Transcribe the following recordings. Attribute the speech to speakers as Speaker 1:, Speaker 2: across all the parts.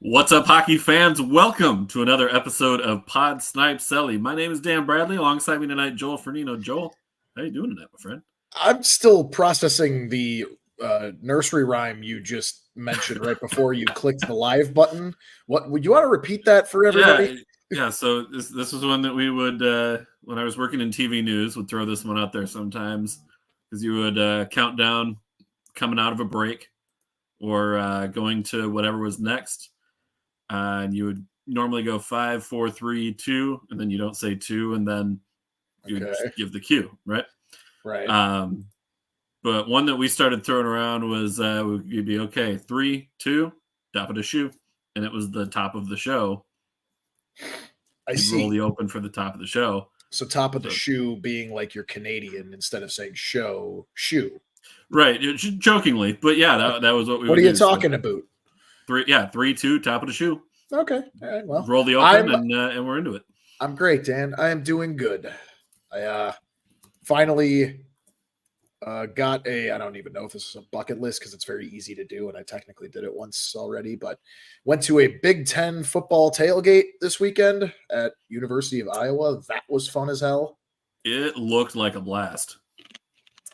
Speaker 1: What's up, hockey fans? Welcome to another episode of Pod Snipe Celly. My name is Dan Bradley. Alongside me tonight, Joel Fernino. Joel, how you doing tonight, my friend?
Speaker 2: I'm still processing the nursery rhyme you just mentioned right before you clicked the live button. What would you want to repeat that for everybody?
Speaker 1: Yeah. So this was one that we would, when I was working in TV news, would throw this one out there sometimes because you would count down coming out of a break or going to whatever was next. And you would normally go 5, 4, 3, 2, and then you don't say 2, and then you just give the cue, right?
Speaker 2: Right.
Speaker 1: But one that we started throwing around was you'd be okay, 3, 2, top of the shoe, and it was the top of the show.
Speaker 2: I see.
Speaker 1: Roll the open for the top of the show.
Speaker 2: So top of the shoe being like you're Canadian instead of saying shoe.
Speaker 1: Right, jokingly, but yeah, that was what we.
Speaker 2: What are you talking about?
Speaker 1: 3, 2, top of the shoe.
Speaker 2: Okay, all right. Well,
Speaker 1: roll the open and we're into it.
Speaker 2: I'm great, Dan. I am doing good. I finally got I don't even know if this is a bucket list because it's very easy to do, and I technically did it once already, but went to a Big Ten football tailgate this weekend at University of Iowa. That was fun as hell.
Speaker 1: It looked like a blast.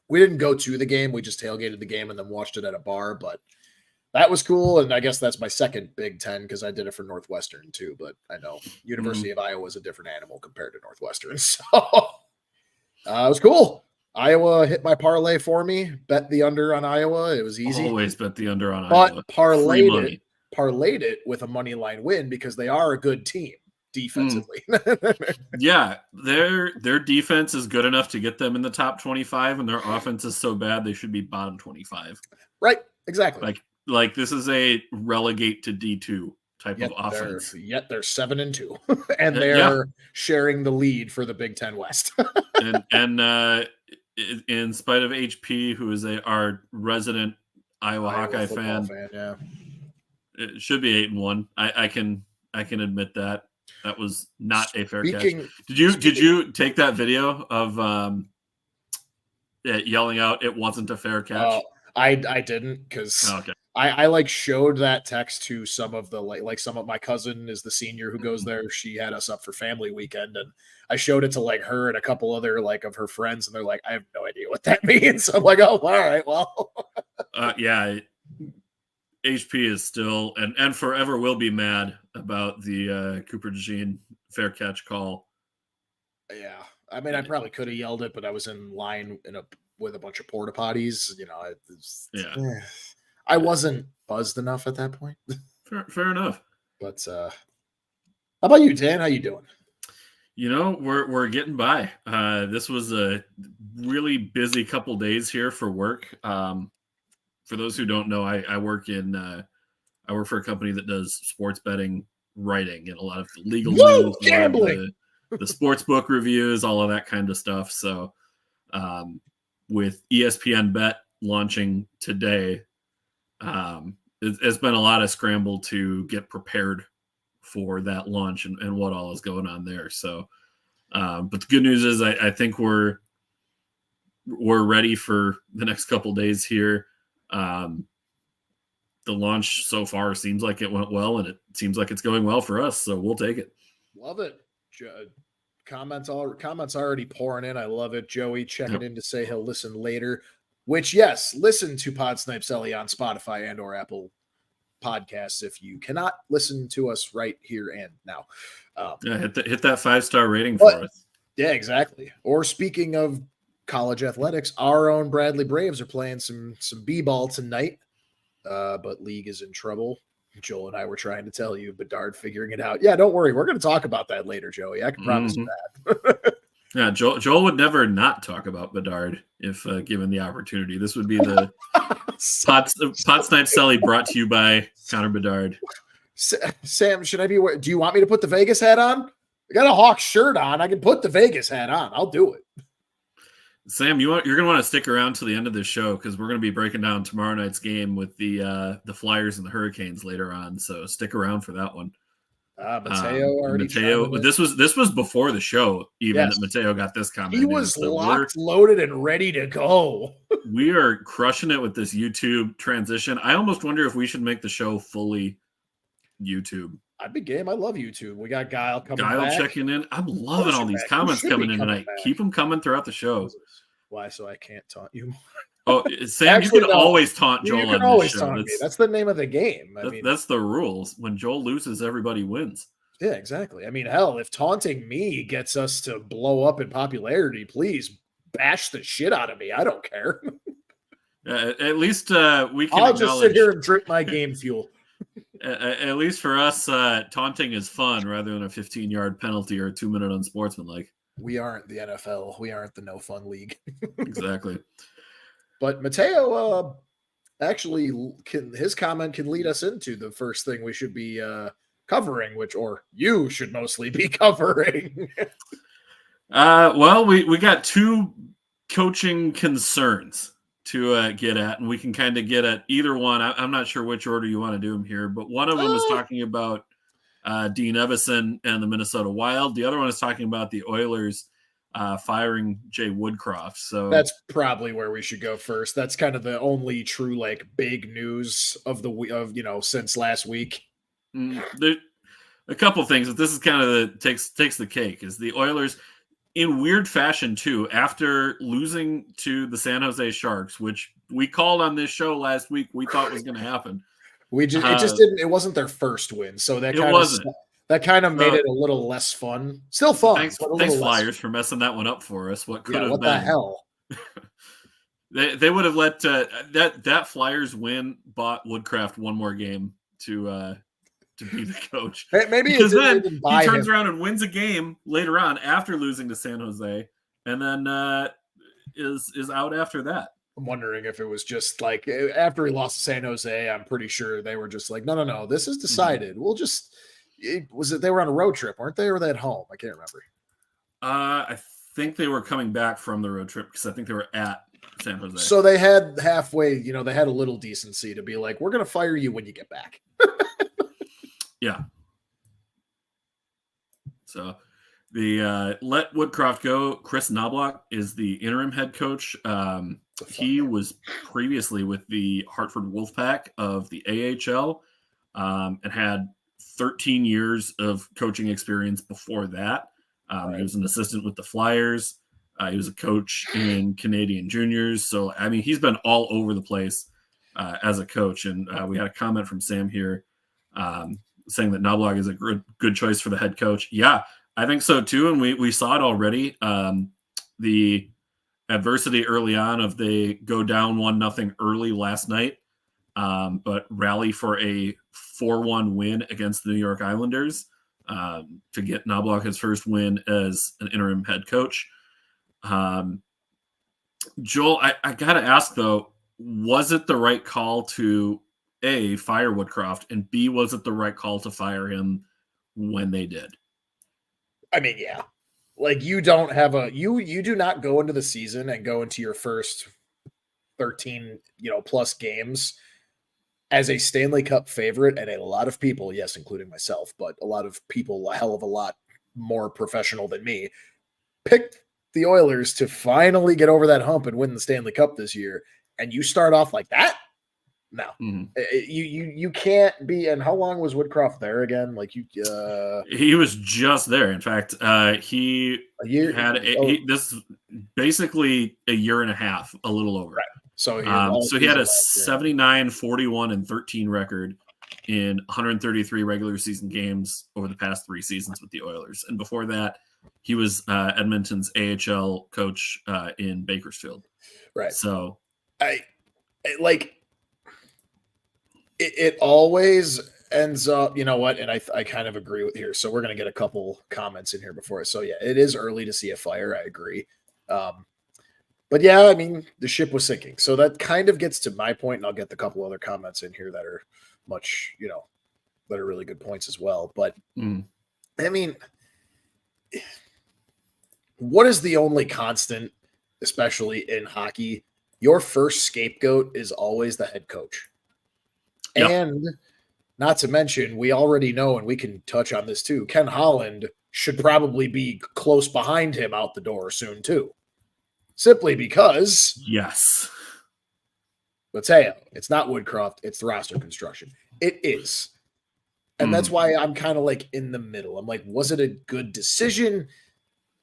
Speaker 2: We didn't go to the game. We just tailgated the game and then watched it at a bar, but that was cool. And I guess that's my second Big Ten because I did it for Northwestern too, but I know University of Iowa is a different animal compared to Northwestern. So it was cool. Iowa hit my parlay for me. Bet the under on Iowa. It was easy.
Speaker 1: Always bet the under on
Speaker 2: Iowa.
Speaker 1: But
Speaker 2: parlayed it with a money line win because they are a good team defensively.
Speaker 1: Yeah, their defense is good enough to get them in the top 25, and their offense is so bad they should be bottom 25.
Speaker 2: Right, exactly.
Speaker 1: Like this is a relegate to D2 type of offense.
Speaker 2: Yet they're 7-2, and they're sharing the lead for the Big Ten West.
Speaker 1: and in spite of HP, who is our resident Iowa Hawkeye fan,
Speaker 2: yeah,
Speaker 1: it should be 8-1. I can admit that. That was not a fair catch. Did you take that video of yelling out it wasn't a fair catch?
Speaker 2: I didn't because I showed that text to some of the like some of my cousin is the senior who goes there. She had us up for family weekend, and I showed it to her and a couple other of her friends, and they're like, I have no idea what that means. So I'm like, oh, all right, well,
Speaker 1: yeah. HP is still and forever will be mad about the Cooper DeJean fair catch call.
Speaker 2: Yeah, I mean, I probably could have yelled it, but I was in line with a bunch of porta potties. I wasn't buzzed enough at that point.
Speaker 1: Fair enough.
Speaker 2: But how about you, Dan? How you doing?
Speaker 1: We're getting by. This was a really busy couple days here for work. For those who don't know, I work for a company that does sports betting writing and a lot of the legal news,
Speaker 2: gambling,
Speaker 1: the sports book reviews, all of that kind of stuff. So, with ESPN Bet launching today, it's been a lot of scramble to get prepared for that launch and what all is going on there. So, but the good news is I think we're ready for the next couple days here. The launch so far seems like it went well, and it seems like it's going well for us, so we'll take it.
Speaker 2: Love it. Comments already pouring in. I love it. Joey checking in to say he'll listen later, which, yes, listen to Pod Snipe Celly on Spotify and or Apple Podcasts if you cannot listen to us right here and now.
Speaker 1: Hit that 5-star rating for us.
Speaker 2: Yeah, exactly. Or speaking of college athletics, our own Bradley Braves are playing some b-ball tonight, but league is in trouble. Joel and I were trying to tell you, Bedard figuring it out. Yeah, don't worry, we're going to talk about that later, Joey. I can promise you that.
Speaker 1: Yeah, Joel would never not talk about Bedard if given the opportunity. This would be the Pot Snipe Celly brought to you by Connor Bedard.
Speaker 2: Sam, should I be? Do you want me to put the Vegas hat on? I got a Hawks shirt on. I can put the Vegas hat on. I'll do it.
Speaker 1: Sam, you're going to want to stick around to the end of this show because we're going to be breaking down tomorrow night's game with the Flyers and the Hurricanes later on. So stick around for that one.
Speaker 2: Mateo
Speaker 1: this was before the show even that Mateo got this comment.
Speaker 2: He was locked, loaded, and ready to go.
Speaker 1: We are crushing it with this YouTube transition. I almost wonder if we should make the show fully YouTube.
Speaker 2: I'd be game. I love YouTube. We got Guile coming back.
Speaker 1: checking in. I'm loving all these comments coming in tonight. Keep them coming throughout the show.
Speaker 2: Why? So I can't taunt you more.
Speaker 1: Oh, Sam,
Speaker 2: Actually,
Speaker 1: you can always taunt Joel
Speaker 2: you can
Speaker 1: on
Speaker 2: always
Speaker 1: this show.
Speaker 2: Taunt me. That's the name of the game. I mean,
Speaker 1: that's the rules. When Joel loses, everybody wins.
Speaker 2: Yeah, exactly. I mean, hell, if taunting me gets us to blow up in popularity, please bash the shit out of me. I don't care.
Speaker 1: At least we can.
Speaker 2: I'll just sit here and drink my game fuel.
Speaker 1: At least for us, taunting is fun rather than a 15-yard penalty or a 2-minute unsportsmanlike.
Speaker 2: We aren't the NFL. We aren't the no fun league.
Speaker 1: Exactly.
Speaker 2: But Mateo, actually, his comment can lead us into the first thing we should be covering, or you should mostly be covering.
Speaker 1: Well, we got two coaching concerns to get at, and we can kind of get at either one. I'm not sure which order you want to do them here, but one of them is talking about Dean Evason and the Minnesota Wild. The other one is talking about the Oilers firing Jay Woodcroft. So
Speaker 2: that's probably where we should go first. That's kind of the only true big news of since last week.
Speaker 1: There a couple things, but this is kind of takes the cake. Is the Oilers in weird fashion too, after losing to the San Jose Sharks, which we called on this show last week, we thought was going to happen.
Speaker 2: It just didn't. It wasn't their first win, so that kind of made it a little less fun. Still fun.
Speaker 1: Thanks Flyers, for messing that one up for us. What could have been?
Speaker 2: What the hell?
Speaker 1: They would have let that Flyers win bought Woodcraft one more game to be the coach.
Speaker 2: Maybe
Speaker 1: because then he turns around and wins a game later on after losing to San Jose, and then is out after that.
Speaker 2: I'm wondering if it was just after he lost to San Jose, I'm pretty sure they were just no, this is decided. We'll just they were on a road trip, weren't they, or were they at home? I can't remember.
Speaker 1: I think they were coming back from the road trip because I think they were at San Jose.
Speaker 2: So they had halfway, they had a little decency to be like, we're going to fire you when you get back.
Speaker 1: Yeah. So the let Woodcroft go. Chris Knobloch is the interim head coach. He was previously with the Hartford Wolfpack of the AHL and had 13 years of coaching experience before that. He was an assistant with the Flyers. He was a coach in Canadian juniors. So, I mean, he's been all over the place as a coach. And we had a comment from Sam here saying that Knobloch is a good choice for the head coach. Yeah, I think so too. And we saw it already. The adversity early on of they go down 1-0 early last night, but rally for a 4-1 win against the New York Islanders to get Knobloch his first win as an interim head coach. Joel, I got to ask, though, was it the right call to, A, fire Woodcroft, and B, was it the right call to fire him when they did?
Speaker 2: I mean, yeah. You don't have you do not go into the season and go into your first 13, plus games as a Stanley Cup favorite, and a lot of people, yes, including myself, but a lot of people, a hell of a lot more professional than me, picked the Oilers to finally get over that hump and win the Stanley Cup this year, and you start off like that? No. You can't be. And how long was Woodcroft there again?
Speaker 1: He was just there. In fact, he this basically a year and a half, a little over. Right.
Speaker 2: So
Speaker 1: he had a 79, 41, and 13 record in 133 regular season games over the past 3 seasons with the Oilers, and before that, he was Edmonton's AHL coach in Bakersfield.
Speaker 2: Right.
Speaker 1: So
Speaker 2: It always ends up, you know what? And I kind of agree with here. So we're going to get a couple comments in here before. So yeah, it is early to see a fire. I agree. But yeah, I mean, the ship was sinking. So that kind of gets to my point, and I'll get the couple other comments in here that are much, that are really good points as well. But I mean, what is the only constant, especially in hockey? Your first scapegoat is always the head coach. Yep. And not to mention, we already know, and we can touch on this too, Ken Holland should probably be close behind him out the door soon too. Simply because...
Speaker 1: Yes.
Speaker 2: Mateo, it's not Woodcroft, it's the roster construction. It is. And that's why I'm kind of like in the middle. I'm like, was it a good decision?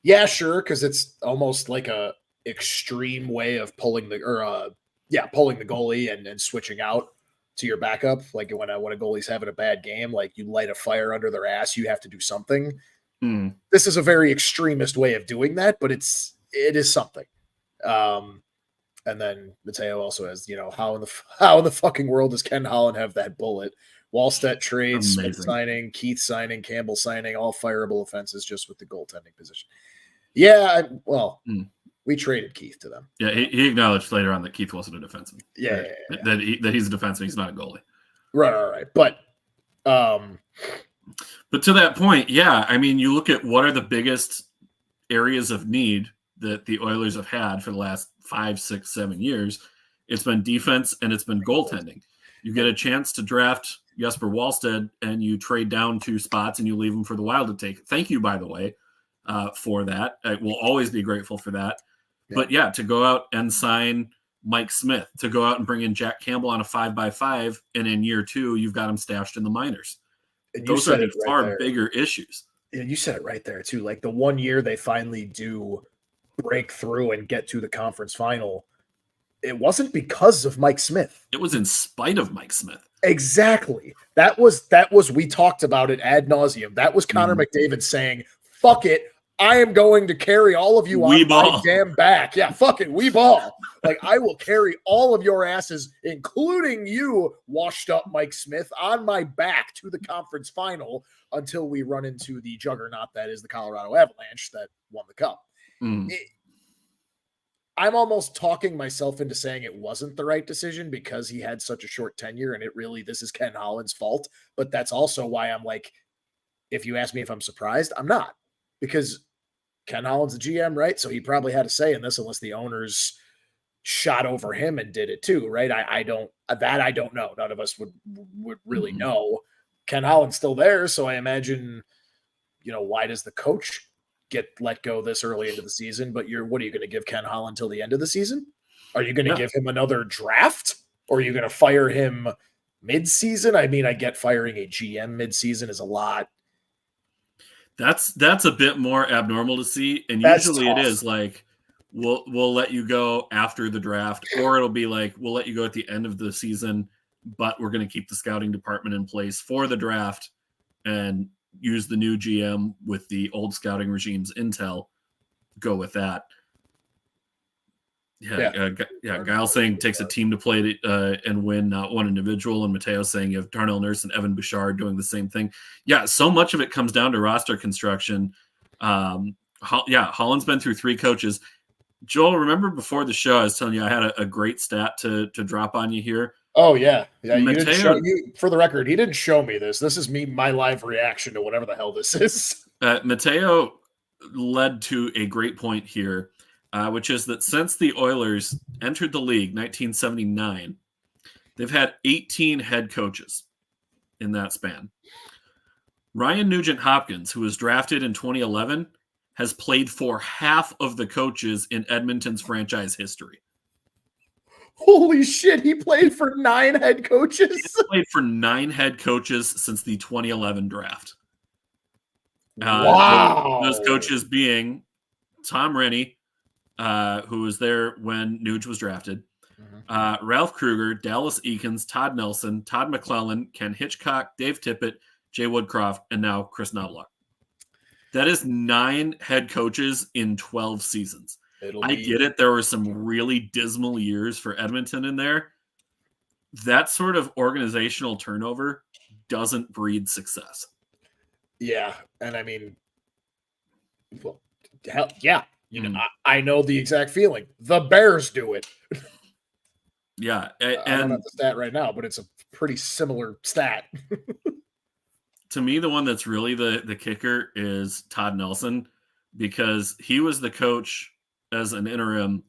Speaker 2: Yeah, sure, because it's almost like a extreme way of pulling the goalie and switching out to your backup. Like when a goalie's having a bad game, like you light a fire under their ass, you have to do something. This is a very extremist way of doing that, but it is something. And then Mateo also has, how in the fucking world does Ken Holland have that bullet? Wallstedt trades, Smith signing, Keith signing, Campbell signing, all fireable offenses just with the goaltending position. Yeah, we traded Keith to them.
Speaker 1: Yeah, he acknowledged later on that Keith wasn't a defenseman.
Speaker 2: Yeah.
Speaker 1: That he's a defenseman, he's not a goalie.
Speaker 2: Right. But
Speaker 1: to that point, yeah, I mean, you look at what are the biggest areas of need that the Oilers have had for the last 5, 6, 7 years. It's been defense and it's been goaltending. You get a chance to draft Jesper Wallstedt and you trade down 2 spots and you leave him for the Wild to take. Thank you, by the way, for that. I will always be grateful for that. Yeah. But yeah, to go out and sign Mike Smith, to go out and bring in Jack Campbell on a 5x5, and in year 2, you've got him stashed in the minors. Those are the far bigger issues.
Speaker 2: Yeah, you said it right there too. Like the 1 year they finally do break through and get to the conference final, it wasn't because of Mike Smith.
Speaker 1: It was in spite of Mike Smith.
Speaker 2: Exactly. That was we talked about it ad nauseum. That was Connor McDavid saying, fuck it, I am going to carry all of you on my damn back. Yeah, fuck it, we ball. Like, I will carry all of your asses, including you, washed up Mike Smith, on my back to the conference final until we run into the juggernaut that is the Colorado Avalanche that won the cup. I'm almost talking myself into saying it wasn't the right decision because he had such a short tenure and this is Ken Holland's fault. But that's also why I'm like, if you ask me if I'm surprised, I'm not, because Ken Holland's the GM, right? So he probably had a say in this unless the owners shot over him and did it too, right? I don't know. None of us would really know. Ken Holland's still there. So I imagine, why does the coach get let go this early into the season? But what are you going to give Ken Holland till the end of the season? Are you going to give him another draft, or are you going to fire him mid-season? I mean, I get firing a GM mid-season is a lot.
Speaker 1: That's a bit more abnormal to see, and usually it is like we'll let you go after the draft, or it'll be like we'll let you go at the end of the season, but we're going to keep the scouting department in place for the draft and use the new GM with the old scouting regime's intel. Go with that. Giles saying takes a team to play and win, not one individual. And Mateo saying you have Darnell Nurse and Evan Bouchard doing the same thing. Yeah, so much of it comes down to roster construction. Holland's been through 3 coaches. Joel, remember before the show I was telling you I had a great stat to drop on you here?
Speaker 2: Oh, yeah. Mateo, for the record, he didn't show me this. This is my live reaction to whatever the hell this is.
Speaker 1: Mateo led to a great point here, which is that since the Oilers entered the league 1979, they've had 18 head coaches in that span. Ryan Nugent-Hopkins, who was drafted in 2011, has played for half of the coaches in Edmonton's franchise history.
Speaker 2: Holy shit, he played for 9 head coaches?
Speaker 1: He played for 9 head coaches since the 2011 draft.
Speaker 2: Wow.
Speaker 1: Those coaches being Tom Rennie, who was there when Nuge was drafted, Ralph Kruger, Dallas Eakins, Todd Nelson, Todd McClellan, Ken Hitchcock, Dave Tippett, Jay Woodcroft, and now Chris Knobloch. That is 9 head coaches in 12 seasons. I get it. There were some really dismal years for Edmonton in there. That sort of organizational turnover doesn't breed success.
Speaker 2: Yeah. And I mean, well, hell, yeah. I know the exact feeling. The Bears do it.
Speaker 1: Yeah.
Speaker 2: And I don't have the stat right now, but it's a pretty similar stat.
Speaker 1: To me, the one that's really the kicker is Todd Nelson, because he was the coach as an interim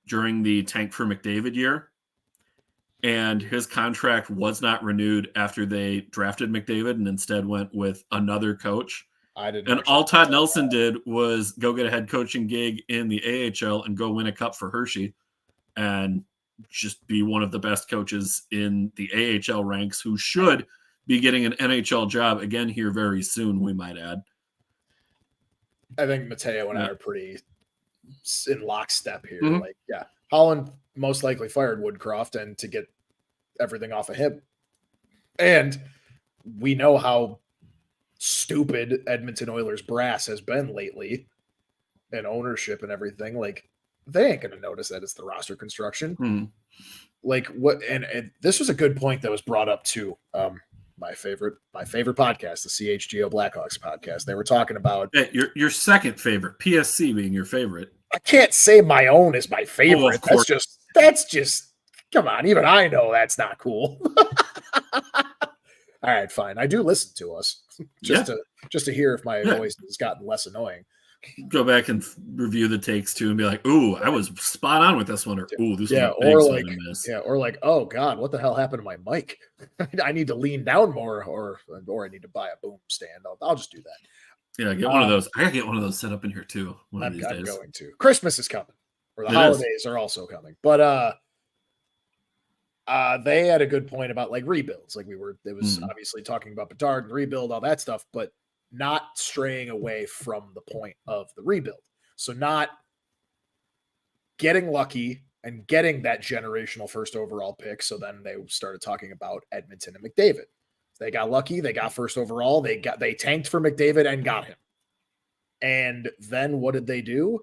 Speaker 1: during the Tank for McDavid year, and his contract was not renewed after they drafted McDavid and instead went with another coach. And all Todd Nelson did was go get a head coaching gig in the AHL and go win a cup for Hershey and just be one of the best coaches in the AHL ranks who should be getting an NHL job again here very soon, we might add.
Speaker 2: I think Mateo and I are pretty in lockstep here. Like, yeah, Holland most likely fired Woodcroft and to get everything off of him. And we know how stupid Edmonton Oilers brass has been lately and ownership and everything. Like, they ain't going to notice that it's the roster construction. Like, what? And this was a good point that was brought up too. My favorite podcast, the CHGO Blackhawks podcast. They were talking about
Speaker 1: your second favorite, PSC being your favorite.
Speaker 2: I can't say my own is my favorite.
Speaker 1: Oh,
Speaker 2: that's just come on. Even I know that's not cool. All right, fine. I do listen to us just to hear if my voice has gotten less annoying.
Speaker 1: Go back and review the takes too, and be like, "Ooh, I was spot on with this one," or "Ooh, this was
Speaker 2: or like, "Oh God, what the hell happened to my mic? I need to lean down more, or I need to buy a boom stand. I'll just do that."
Speaker 1: Yeah, get one of those. I gotta get one of those set up in here too.
Speaker 2: I'm going to. Christmas is coming, or the holidays are also coming, but they had a good point about like rebuilds. Like it was obviously talking about Bedard and rebuild, all that stuff, but not straying away from the point of the rebuild. So not getting lucky and getting that generational first overall pick. So then they started talking about Edmonton and McDavid. They got lucky. They got first overall. They tanked for McDavid and got him. And then what did they do?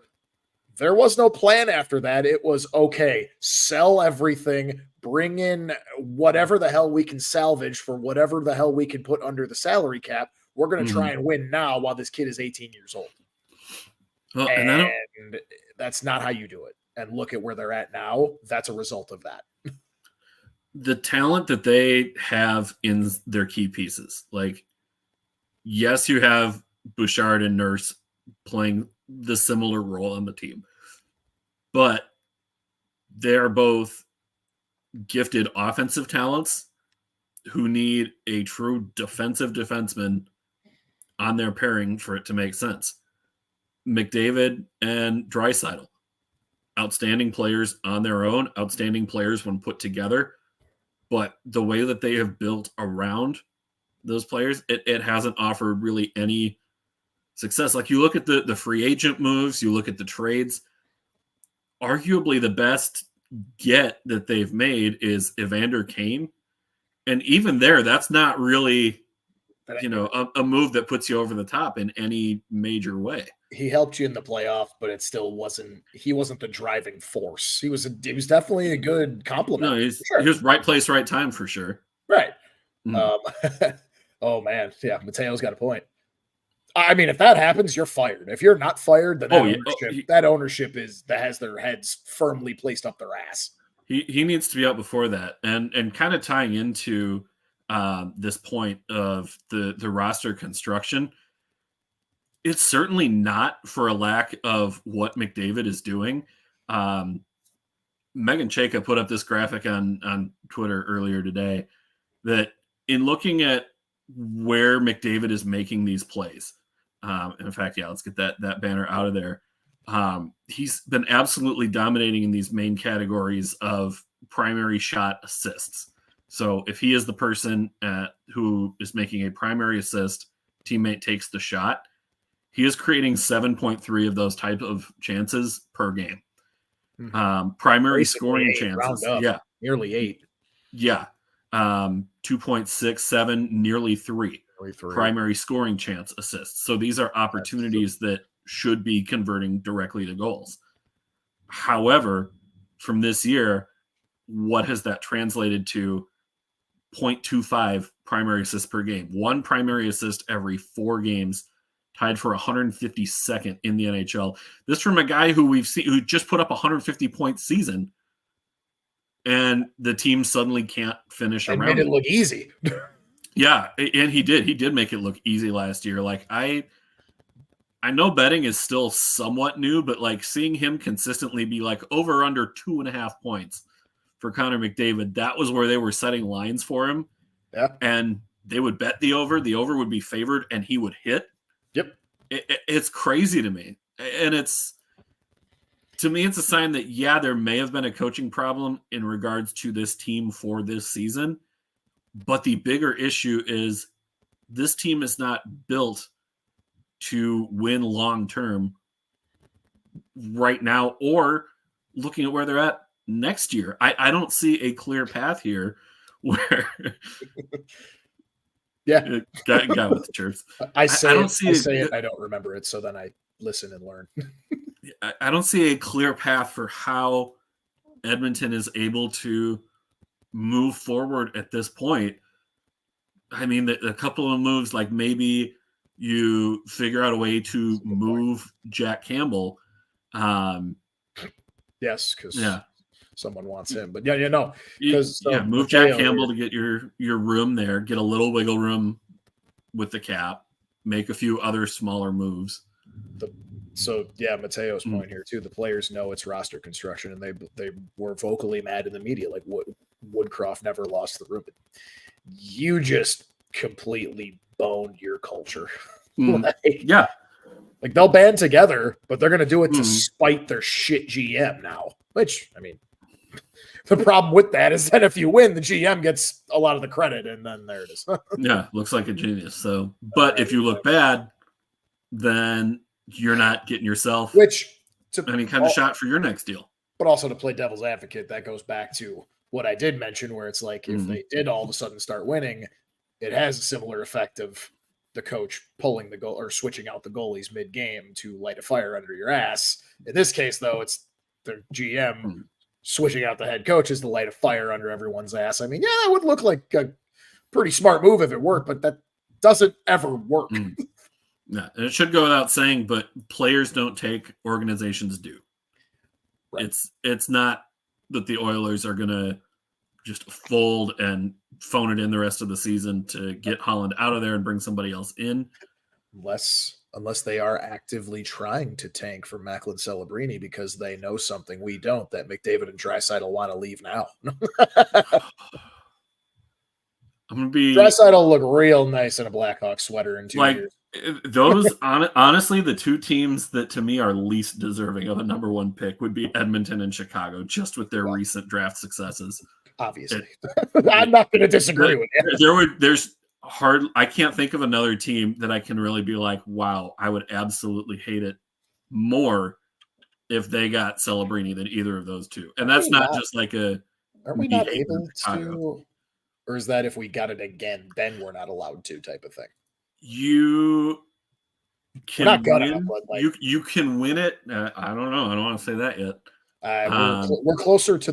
Speaker 2: There was no plan after that. It was, okay, sell everything, bring in whatever the hell we can salvage for whatever the hell we can put under the salary cap. We're going to try and win now while this kid is 18 years old. Well, and that's not how you do it. And look at where they're at now. That's a result of that.
Speaker 1: The talent that they have in their key pieces. Like, yes, you have Bouchard and Nurse playing the similar role on the team. But they're both gifted offensive talents who need a true defensive defenseman on their pairing for it to make sense. McDavid and Draisaitl, outstanding players on their own, outstanding players when put together. But the way that they have built around those players, it hasn't offered really any success. Like, you look at the free agent moves, you look at the trades, arguably the best get that they've made is Evander Kane. And even there, that's not really, a move that puts you over the top in any major way.
Speaker 2: He helped you in the playoff, but it still he wasn't the driving force. He was definitely a good compliment.
Speaker 1: No, he was right place, right time for sure.
Speaker 2: Right. Oh man. Yeah. Mateo's got a point. I mean, if that happens, you're fired. If you're not fired, then that ownership has their heads firmly placed up their ass.
Speaker 1: He needs to be out before that. And kind of tying into this point of the roster construction, it's certainly not for a lack of what McDavid is doing. Megan Chayka put up this graphic on Twitter earlier today that in looking at where McDavid is making these plays, in fact, let's get that banner out of there. He's been absolutely dominating in these main categories of primary shot assists. So if he is the person who is making a primary assist, teammate takes the shot, he is creating 7.3 of those type of chances per game. Primary scoring chances.
Speaker 2: Nearly 8.
Speaker 1: Yeah. 2.67, nearly 3. Primary scoring chance assists. So these are opportunities that should be converting directly to goals. However, from this year, what has that translated to? 0.25 primary assists per game. 1 primary assist every 4 games, tied for 152nd in the NHL. This from a guy who we've seen who just put up a 150-point season, and the team suddenly can't finish around.
Speaker 2: Made it look easy.
Speaker 1: Yeah, and he did. He did make it look easy last year. Like, I know betting is still somewhat new, but like seeing him consistently be like over under 2.5 points for Connor McDavid, that was where they were setting lines for him.
Speaker 2: Yeah.
Speaker 1: And they would bet the over would be favored, and he would hit.
Speaker 2: Yep.
Speaker 1: It's crazy to me. And to me, it's a sign that, there may have been a coaching problem in regards to this team for this season, But the bigger issue is this team is not built to win long term right now, or looking at where they're at next year. I don't see a clear path here where
Speaker 2: Yeah.
Speaker 1: guy with the chirps.
Speaker 2: I don't
Speaker 1: see
Speaker 2: it, I don't remember it, so then I listen and learn.
Speaker 1: I don't see a clear path for how Edmonton is able to move forward at this point. I mean, a couple of moves, like maybe you figure out a way to move Jack Campbell.
Speaker 2: Yes, because someone wants him. But
Speaker 1: move Jack Campbell to get your room there, get a little wiggle room with the cap, make a few other smaller moves.
Speaker 2: Mateo's point here too. The players know it's roster construction, and they were vocally mad in the media, like Woodcroft never lost the room. You just completely boned your culture. Like they'll band together, but they're going to do it to spite their shit GM now. Which, I mean, the problem with that is that if you win, the GM gets a lot of the credit, and then there it is.
Speaker 1: Looks like a genius. So, but if you look bad, then you're not getting yourself any kind of shot for your next deal.
Speaker 2: But also, to play devil's advocate, that goes back to what I did mention, where it's like if they did all of a sudden start winning, it has a similar effect of the coach pulling the goal or switching out the goalies mid-game to light a fire under your ass. In this case, though, it's the GM switching out the head coaches to light a fire under everyone's ass. I mean, that would look like a pretty smart move if it worked, but that doesn't ever work.
Speaker 1: No, and it should go without saying, but players don't take, organizations do. Right. It's not that the Oilers are going to just fold and phone it in the rest of the season to get Holland out of there and bring somebody else in.
Speaker 2: Unless they are actively trying to tank for Macklin Celebrini because they know something we don't, that McDavid and Draisaitl want to leave now.
Speaker 1: I'm going to be...
Speaker 2: Draisaitl look real nice in a Blackhawk sweater in 2 years.
Speaker 1: Those, honestly, the two teams that to me are least deserving of a number one pick would be Edmonton and Chicago, just with their recent draft successes.
Speaker 2: Obviously. I'm not going to disagree with you.
Speaker 1: I can't think of another team that I can really be like, wow, I would absolutely hate it more if they got Celebrini than either of those two. And that's not just like a...
Speaker 2: Are we not able to... Or is that if we got it again, then we're not allowed to type of thing?
Speaker 1: You can win. You can win it. I don't know. I don't want to say that yet.
Speaker 2: We're closer to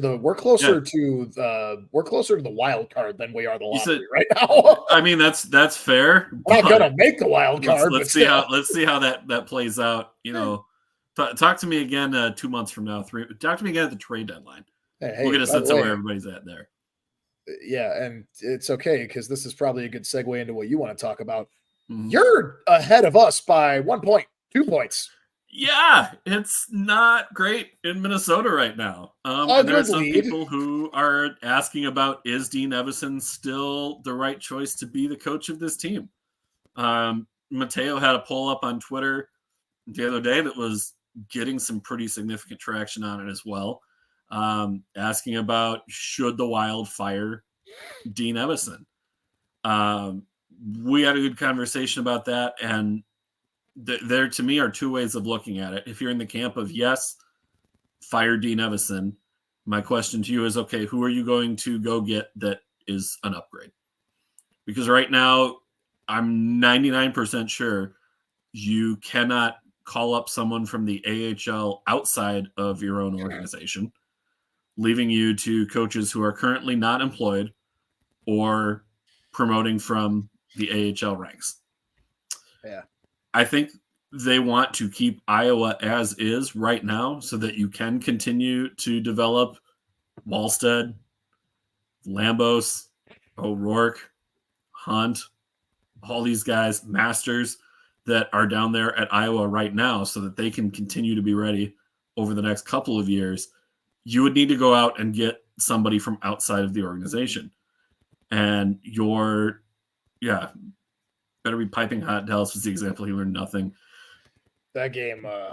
Speaker 2: the wild card than we are the lottery right now.
Speaker 1: I mean, that's fair.
Speaker 2: We're not gonna make the wild card.
Speaker 1: Let's see how that plays out. Talk to me again 2 months from now. Talk to me again at the trade deadline. We'll get a sense of where everybody's at there.
Speaker 2: Yeah, and it's okay because this is probably a good segue into what you want to talk about. You're ahead of us by 1 point, 2 points.
Speaker 1: Yeah, it's not great in Minnesota right now. And there are some people who are asking about, is Dean Evason still the right choice to be the coach of this team? Mateo had a poll up on Twitter the other day that was getting some pretty significant traction on it as well. Asking about, should the Wild fire Dean Evason? We had a good conversation about that, and there to me are two ways of looking at it. If you're in the camp of yes, fire Dean Evason, my question to you is, okay, who are you going to go get that is an upgrade? Because right now, I'm 99% sure you cannot call up someone from the AHL outside of your own organization, leaving you to coaches who are currently not employed or promoting from the AHL ranks.
Speaker 2: Yeah.
Speaker 1: I think they want to keep Iowa as is right now so that you can continue to develop Wallstead, Lambos, O'Rourke, Hunt, all these guys, Masters that are down there at Iowa right now so that they can continue to be ready over the next couple of years. You would need to go out and get somebody from outside of the organization. And better be piping hot. Dallas was the example. He learned nothing.
Speaker 2: That game, I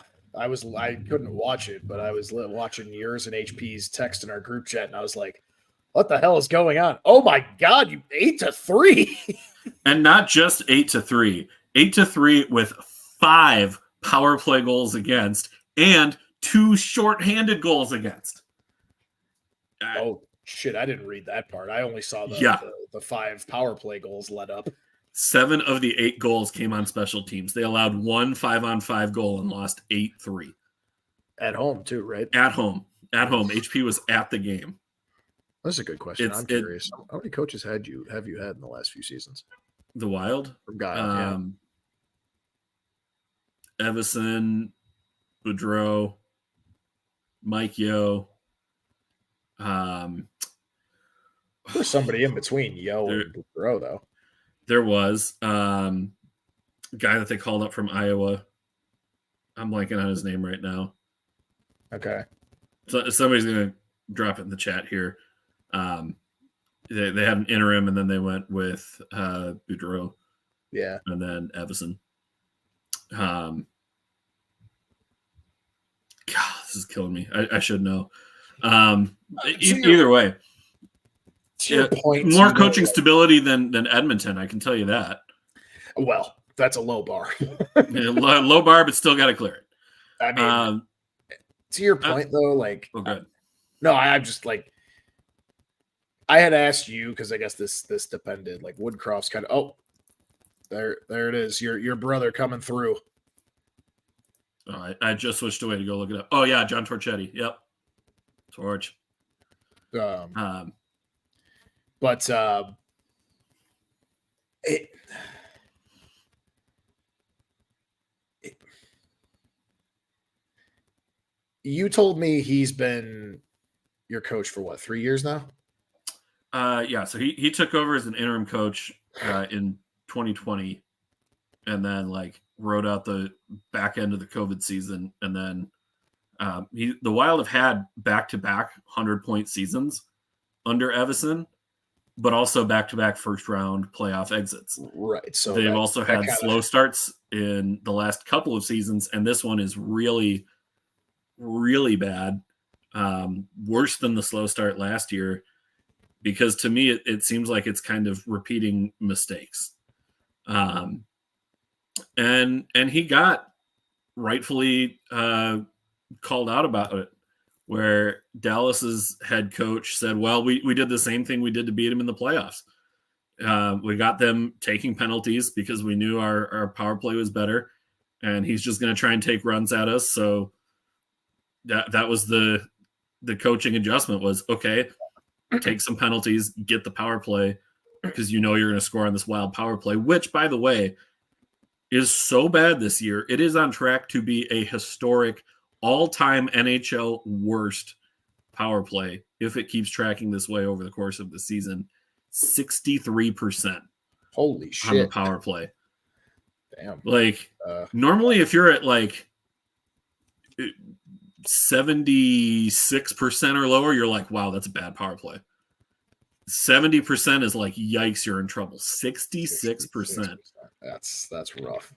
Speaker 2: couldn't watch it, but I was watching yours and HP's text in our group chat, and I was like, What the hell is going on? Oh my God, you 8-3.
Speaker 1: And not just 8-3, 8-3 with 5 power play goals against and 2 shorthanded goals against.
Speaker 2: Oh shit, I didn't read that part. I only saw the 5 power play goals let up.
Speaker 1: 7 of the 8 goals came on special teams. They allowed 1 5-on-5 goal and lost 8-3.
Speaker 2: At home too, right?
Speaker 1: At home. HP was at the game.
Speaker 2: That's a good question. I'm curious. How many coaches have you had in the last few seasons?
Speaker 1: The Wild?
Speaker 2: From Guile,
Speaker 1: Evason, Boudreau, Mike Yo.
Speaker 2: There's somebody in between Yo and Boudreau, though.
Speaker 1: There was a guy that they called up from Iowa. I'm blanking on his name right now.
Speaker 2: Okay.
Speaker 1: So somebody's going to drop it in the chat here. They had an interim, and then they went with Boudreau.
Speaker 2: Yeah.
Speaker 1: And then Evason. God, this is killing me. I should know. Either way. More coaching stability than Edmonton, I can tell you that.
Speaker 2: Well, that's a low bar.
Speaker 1: Low bar, but still got to clear it.
Speaker 2: I mean, to your point, though, like, I'm just like, I had asked you because I guess this depended. Like Woodcroft's kind of there it is. Your brother coming through.
Speaker 1: I just switched away to go look it up. Oh yeah, John Torchetti. Yep, Torch.
Speaker 2: You told me he's been your coach for what, 3 years now?
Speaker 1: Yeah, so he took over as an interim coach in 2020, and then like rode out the back end of the COVID season, and then the Wild have had back-to-back 100-point seasons under Evason, but also back-to-back first-round playoff exits.
Speaker 2: Right. So
Speaker 1: they've also had slow starts in the last couple of seasons, and this one is really, really bad, worse than the slow start last year. Because to me, it seems like it's kind of repeating mistakes. And he got rightfully called out about it, where Dallas's head coach said, well, we did the same thing we did to beat him in the playoffs. We got them taking penalties because we knew our power play was better, and he's just going to try and take runs at us. So that was the coaching adjustment was, okay, take some penalties, get the power play, because you know you're going to score on this Wild power play, which, by the way, is so bad this year. It is on track to be a historic all-time NHL worst power play if it keeps tracking this way over the course of the season. 63%.
Speaker 2: Holy shit.
Speaker 1: On the power play.
Speaker 2: Damn.
Speaker 1: Like, normally if you're at like 76% or lower, you're like, wow, that's a bad power play. 70% is like, yikes, you're in trouble. 66%.
Speaker 2: That's rough.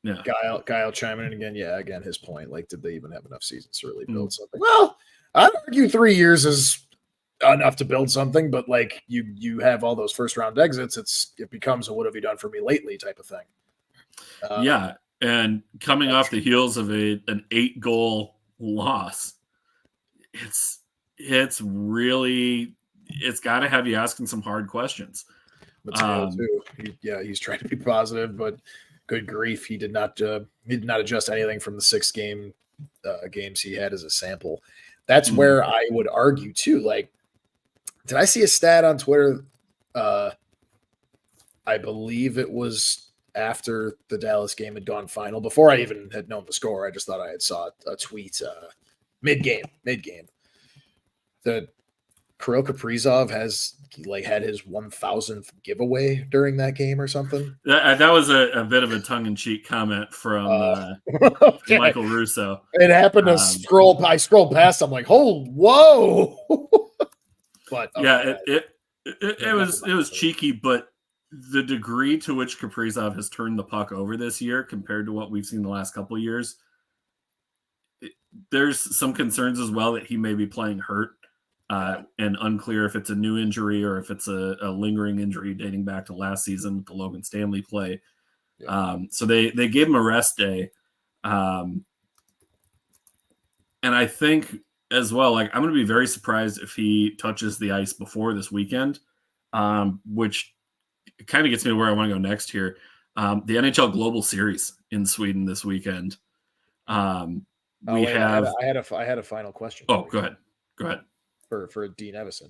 Speaker 1: Yeah.
Speaker 2: Guile chiming in again. Yeah, again, his point. Like, did they even have enough seasons to really build something? Well, I'd argue 3 years is enough to build something, but like you have all those first round exits, it becomes a what have you done for me lately type of thing.
Speaker 1: Yeah. And coming off the heels of an 8-goal loss, it's really, it's got to have you asking some hard questions.
Speaker 2: Mateo too. He's trying to be positive, but good grief, he did not adjust anything from the 6 games he had as a sample. That's where I would argue too. Like, did I see a stat on Twitter? I believe it was after the Dallas game had gone final, before I even had known the score. I just thought I had saw a tweet mid-game. The Kirill Kaprizov has had his 1,000th giveaway during that game or something.
Speaker 1: That was a bit of a tongue-in-cheek comment from
Speaker 2: okay.
Speaker 1: Michael Russo.
Speaker 2: It happened to scroll. I scrolled past. I'm like, oh, whoa! But
Speaker 1: yeah, it was cheeky, but the degree to which Kaprizov has turned the puck over this year compared to what we've seen the last couple of years, there's some concerns as well that he may be playing hurt. and unclear if it's a new injury or if it's a lingering injury dating back to last season with the Logan Stanley play. Yeah. So they gave him a rest day. And I think as well, like, I'm going to be very surprised if he touches the ice before this weekend, which kind of gets me to where I want to go next here. The NHL Global Series in Sweden this weekend. I
Speaker 2: had a final question.
Speaker 1: Oh, go ahead.
Speaker 2: For Dean Evason.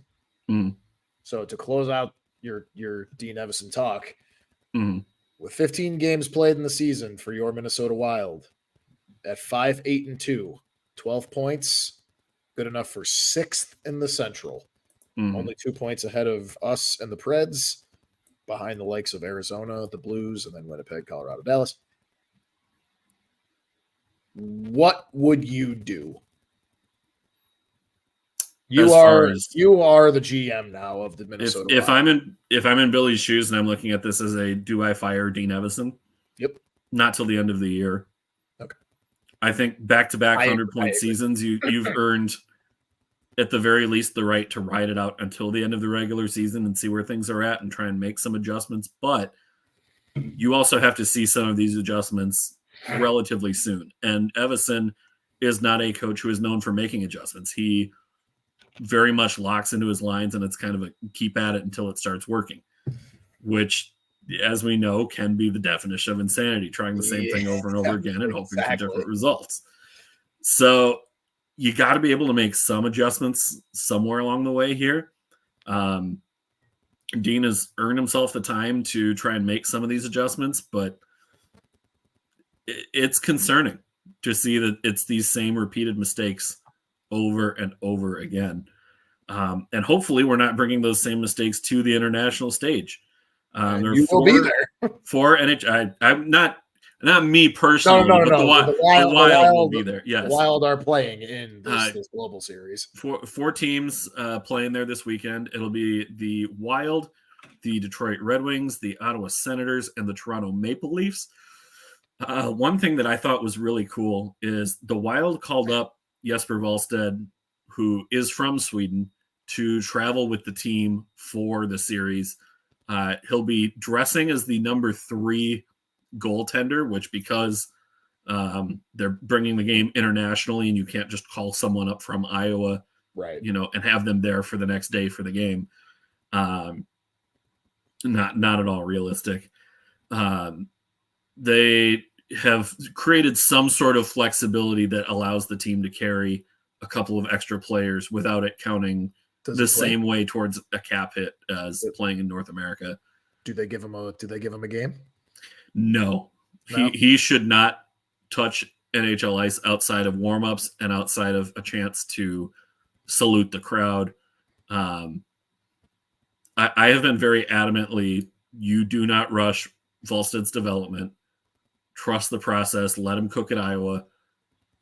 Speaker 1: Mm.
Speaker 2: So to close out your Dean Evason talk,
Speaker 1: with
Speaker 2: 15 games played in the season for your Minnesota Wild, at 5-8-2, 12 points, good enough for 6th in the Central. Only 2 points ahead of us and the Preds, behind the likes of Arizona, the Blues, and then Winnipeg, Colorado, Dallas. What would you do? You are the GM now of the Minnesota Wild.
Speaker 1: If I'm in Billy's shoes and I'm looking at this as do I fire Dean Evason?
Speaker 2: Yep.
Speaker 1: Not till the end of the year.
Speaker 2: Okay.
Speaker 1: I think back-to-back 100-point seasons, you've earned at the very least the right to ride it out until the end of the regular season and see where things are at and try and make some adjustments. But you also have to see some of these adjustments relatively soon. And Evason is not a coach who is known for making adjustments. He very much locks into his lines, and it's kind of a keep at it until it starts working, which, as we know, can be the definition of insanity, trying the same thing over and over again and hoping for different results. So you got to be able to make some adjustments somewhere along the way here. Dean has earned himself the time to try and make some of these adjustments, but it's concerning to see that it's these same repeated mistakes over and over again. And hopefully we're not bringing those same mistakes to the international stage.
Speaker 2: You will be there.
Speaker 1: I'm not me personally, but the Wild will be there. Yes.
Speaker 2: The Wild are playing in this global series.
Speaker 1: Four teams playing there this weekend. It'll be the Wild, the Detroit Red Wings, the Ottawa Senators, and the Toronto Maple Leafs. One thing that I thought was really cool is the Wild called up Jesper Wallstedt, who is from Sweden, to travel with the team for the series. He'll be dressing as the number 3 goaltender, which because they're bringing the game internationally and you can't just call someone up from Iowa,
Speaker 2: right?
Speaker 1: And have them there for the next day for the game. Not at all realistic. They have created some sort of flexibility that allows the team to carry a couple of extra players without it counting the same way towards a cap hit as playing in North America.
Speaker 2: Do they give him a game?
Speaker 1: No. He should not touch NHL ice outside of warmups and outside of a chance to salute the crowd. I have been very adamantly, you do not rush Wallstedt's development. Trust the process. Let him cook at Iowa.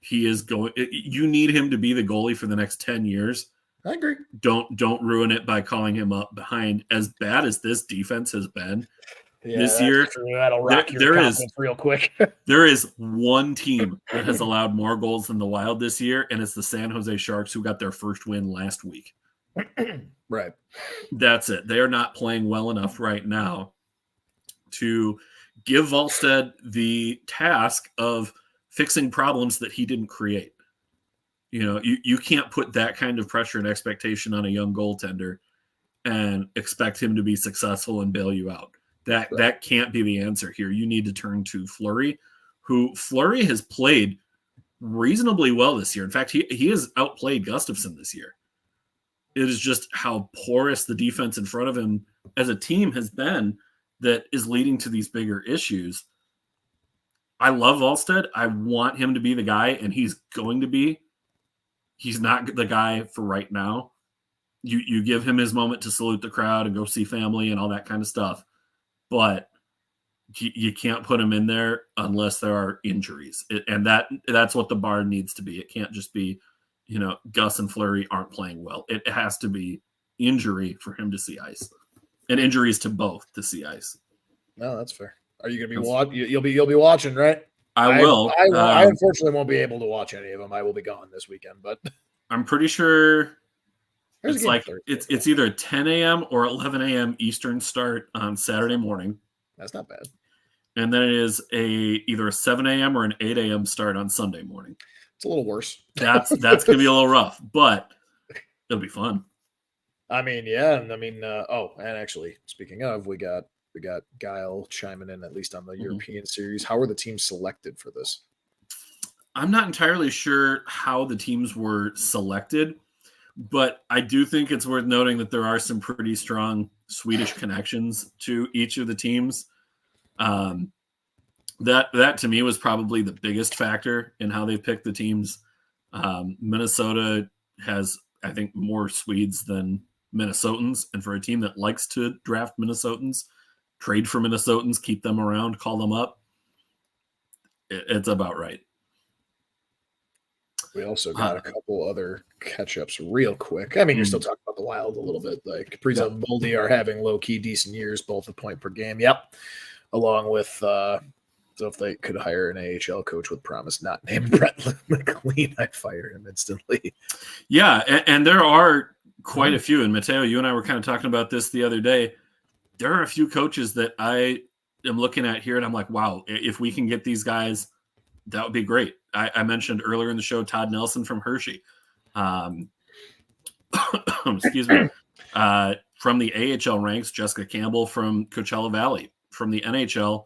Speaker 1: You need him to be the goalie for the next 10 years.
Speaker 2: I agree.
Speaker 1: Don't ruin it by calling him up behind. As bad as this defense has been this year,
Speaker 2: that'll rock your confidence real quick.
Speaker 1: There is one team that has allowed more goals than the Wild this year, and it's the San Jose Sharks, who got their first win last week.
Speaker 2: Right.
Speaker 1: That's it. They are not playing well enough right now to give Wallstedt the task of fixing problems that he didn't create. You can't put that kind of pressure and expectation on a young goaltender and expect him to be successful and bail you out. That can't be the answer here. You need to turn to Fleury, who Fleury has played reasonably well this year. In fact, he has outplayed Gustafsson this year. It is just how porous the defense in front of him as a team has been that is leading to these bigger issues. I love Wallstedt. I want him to be the guy, and he's going to be. He's not the guy for right now. You give him his moment to salute the crowd and go see family and all that kind of stuff. But you can't put him in there unless there are injuries. And that's what the bar needs to be. It can't just be, Gus and Fleury aren't playing well. It has to be injury for him to see ice. And injuries to both to see ice.
Speaker 2: No, that's fair. Are you going to be watching? You'll be watching, right?
Speaker 1: I will.
Speaker 2: I unfortunately won't be able to watch any of them. I will be gone this weekend, but
Speaker 1: I'm pretty sure
Speaker 2: There's a
Speaker 1: It's
Speaker 2: game
Speaker 1: like
Speaker 2: Thursday.
Speaker 1: it's either 10 a.m. or 11 a.m. Eastern start on Saturday morning.
Speaker 2: That's not bad.
Speaker 1: And then it is either a 7 a.m. or an 8 a.m. start on Sunday morning.
Speaker 2: It's a little worse.
Speaker 1: That's gonna be a little rough, but it'll be fun.
Speaker 2: I mean, yeah, and I mean, and actually, speaking of, we got Guile chiming in at least on the European series. How were the teams selected for this?
Speaker 1: I'm not entirely sure how the teams were selected, but I do think it's worth noting that there are some pretty strong Swedish connections to each of the teams. That to me was probably the biggest factor in how they picked the teams. Minnesota has, I think, more Swedes than Minnesotans, and for a team that likes to draft Minnesotans, trade for Minnesotans, keep them around, call them up, it's about right.
Speaker 2: We also got a couple other catch-ups real quick. I mean, you're still talking about the Wild a little bit. Like Kaprizov and Boldy are having low-key decent years, both a point per game. Yep. Along with so if they could hire an AHL coach with promise not named Brett McLean, I'd fire him instantly.
Speaker 1: Yeah, and there are quite a few. And Mateo, you and I were kind of talking about this the other day. There are a few coaches that I am looking at here, and I'm like, wow, if we can get these guys, that would be great. I mentioned earlier in the show Todd Nelson from Hershey. Excuse me. From the AHL ranks, Jessica Campbell from Coachella Valley. From the NHL,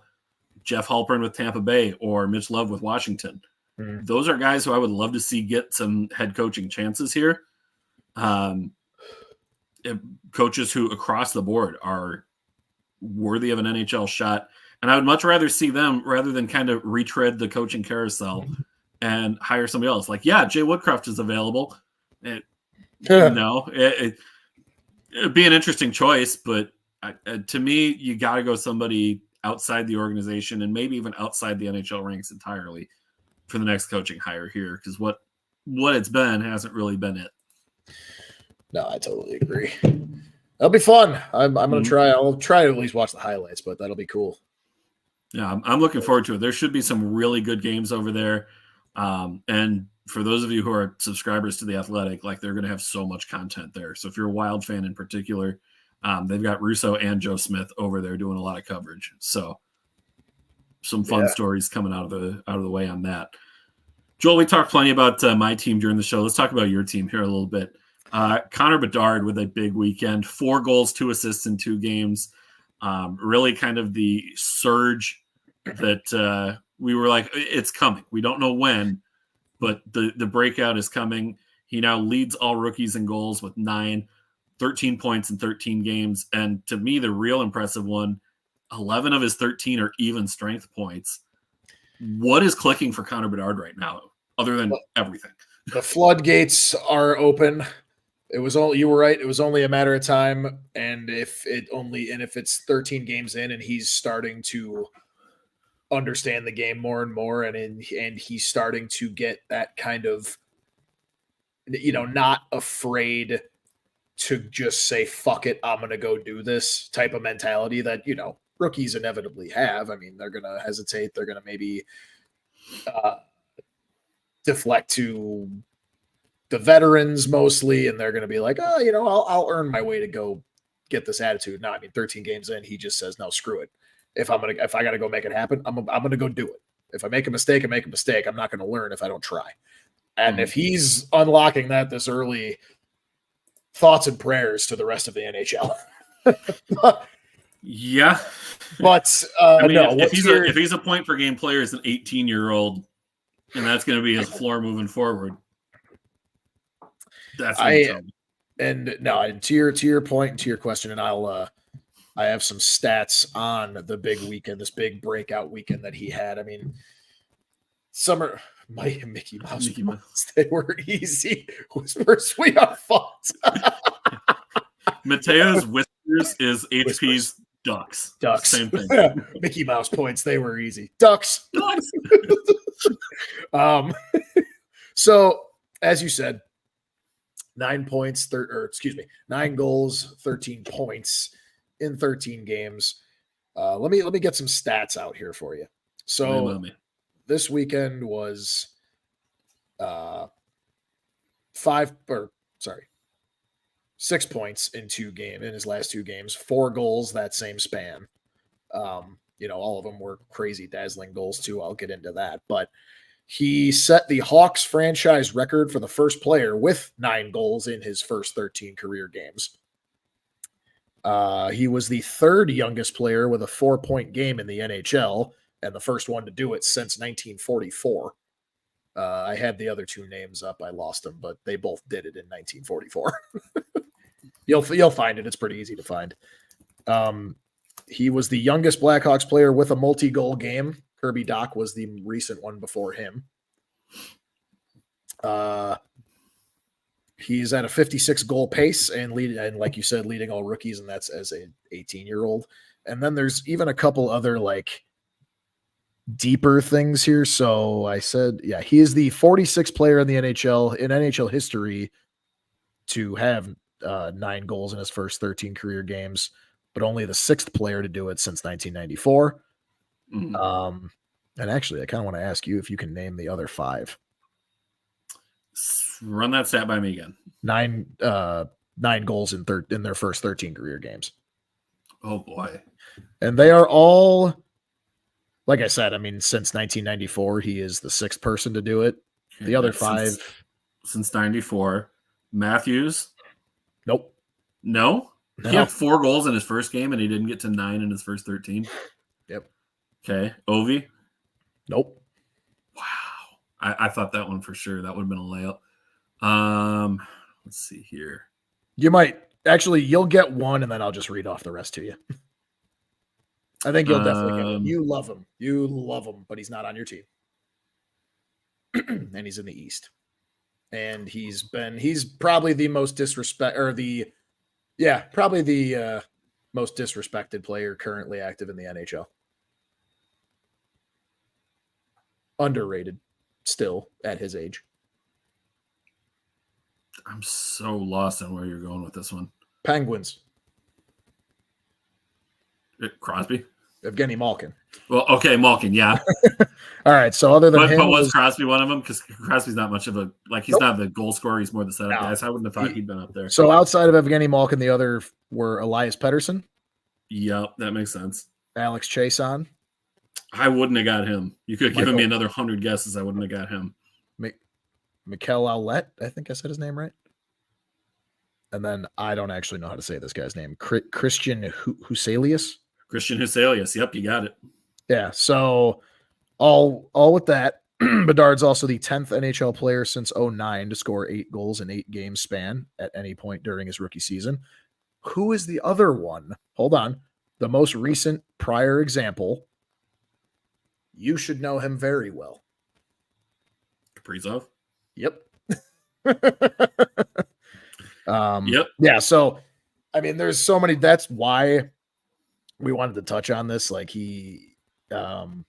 Speaker 1: Jeff Halpern with Tampa Bay or Mitch Love with Washington. Those are guys who I would love to see get some head coaching chances here. Coaches who across the board are worthy of an NHL shot. And I would much rather see them rather than kind of retread the coaching carousel and hire somebody else. Like, yeah, Jay Woodcroft is available. It'd be an interesting choice, but to me, you got to go somebody outside the organization and maybe even outside the NHL ranks entirely for the next coaching hire here, because what it's been hasn't really been it.
Speaker 2: No, I totally agree. That'll be fun. I'm going to try. I'll try to at least watch the highlights, but that'll be cool.
Speaker 1: Yeah, I'm looking forward to it. There should be some really good games over there. And for those of you who are subscribers to The Athletic, like they're going to have so much content there. So if you're a Wild fan in particular, they've got Russo and Joe Smith over there doing a lot of coverage. So some fun stories coming out of the way on that. Joel, we talked plenty about my team during the show. Let's talk about your team here a little bit. Connor Bedard with a big weekend, 4 goals, 2 assists in 2 games. Really kind of the surge that we were like, it's coming. We don't know when, but the breakout is coming. He now leads all rookies in goals with 9, 13 points in 13 games. And to me, the real impressive one, 11 of his 13 are even strength points. What is clicking for Connor Bedard right now, other than everything?
Speaker 2: The floodgates are open. You were right. It was only a matter of time. And if it's 13 games in and he's starting to understand the game more and more, and he's starting to get that kind of, not afraid to just say, fuck it, I'm going to go do this type of mentality that, rookies inevitably have. I mean, they're going to hesitate. They're going to maybe deflect to the veterans mostly, and they're going to be like, oh, I'll earn my way to go get this attitude. No, I mean, 13 games in, he just says, no, screw it. If I got to go make it happen, I'm going to go do it. If I make a mistake, I make a mistake. I'm not going to learn if I don't try. And if he's unlocking that this early, thoughts and prayers to the rest of the NHL.
Speaker 1: Yeah.
Speaker 2: But
Speaker 1: if he's a point per game player as an 18-year-old, and that's going to be his floor moving forward, that's to your point and to your question, and I have some stats on the big weekend, this big breakout weekend that he had. I mean, Mickey Mouse points, they were easy. Whispers, we are fucked. Mateo's whispers is HP's Ducks. Same thing.
Speaker 2: Mickey Mouse points, they were easy. Ducks. So as you said, 9 goals, 13 points in 13 games. Let me get some stats out here for you. So this weekend was 5 or sorry. 6 points in his last 2 games, 4 goals that same span. All of them were crazy, dazzling goals too. I'll get into that, but he set the Hawks franchise record for the first player with 9 goals in his first 13 career games. He was the 3rd youngest player with a 4-point game in the NHL, and the first one to do it since 1944. I had the other 2 names up. I lost them, but they both did it in 1944. You'll find it. It's pretty easy to find. He was the youngest Blackhawks player with a multi-goal game. Kirby Dach was the recent one before him. He's at a 56 goal pace and like you said, leading all rookies, and that's as an 18-year-old. And then there's even a couple other like deeper things here. So I said, yeah, he is the 46th player in the NHL in NHL history to have 9 goals in his first 13 career games, but only the 6th player to do it since 1994. Mm-hmm. And actually, I kind of want to ask you if you can name the other 5.
Speaker 1: Run that stat by me again.
Speaker 2: 9 goals in their first 13 career games.
Speaker 1: Oh boy.
Speaker 2: And they are all, like I said, I mean, since 1994, he is the 6th person to do it. The other 5
Speaker 1: since 94. Matthews.
Speaker 2: Nope.
Speaker 1: No? He had 4 goals in his first game and he didn't get to 9 in his first 13.
Speaker 2: Yep.
Speaker 1: Okay. Ovi.
Speaker 2: Nope.
Speaker 1: Wow. I thought that one for sure. That would have been a layup. Let's see here.
Speaker 2: You might actually, you'll get one and then I'll just read off the rest to you. I think you'll definitely get it. You love him, but he's not on your team. And he's in the East. And he's probably the most most disrespected player currently active in the NHL. Underrated still at his age.
Speaker 1: I'm so lost on where you're going with this one.
Speaker 2: Penguins.
Speaker 1: Crosby?
Speaker 2: Evgeny Malkin.
Speaker 1: Well, okay, Malkin, yeah.
Speaker 2: All right, so other than him...
Speaker 1: But was Crosby one of them? Because Crosby's not much of a... Like, he's not the goal scorer. He's more the setup guy. So I wouldn't have thought he'd been up there.
Speaker 2: So outside of Evgeny Malkin, the other were Elias Pettersson.
Speaker 1: Yep, that makes sense.
Speaker 2: Alex Chason.
Speaker 1: I wouldn't have got him. You could have given me another 100 guesses. I wouldn't have got him.
Speaker 2: Mikel Aulette, I think I said his name right. And then I don't actually know how to say this guy's name. Christian Huselius.
Speaker 1: Christian Huselius. Yep, you got it.
Speaker 2: Yeah, so all with that. Bedard's also the 10th NHL player since 2009 to score 8 goals in 8 game span at any point during his rookie season. Who is the other one? Hold on. The most recent prior example. You should know him very well.
Speaker 1: Kaprizov?
Speaker 2: Yep.
Speaker 1: Yep.
Speaker 2: Yeah, so, I mean, there's so many. That's why we wanted to touch on this. Like, and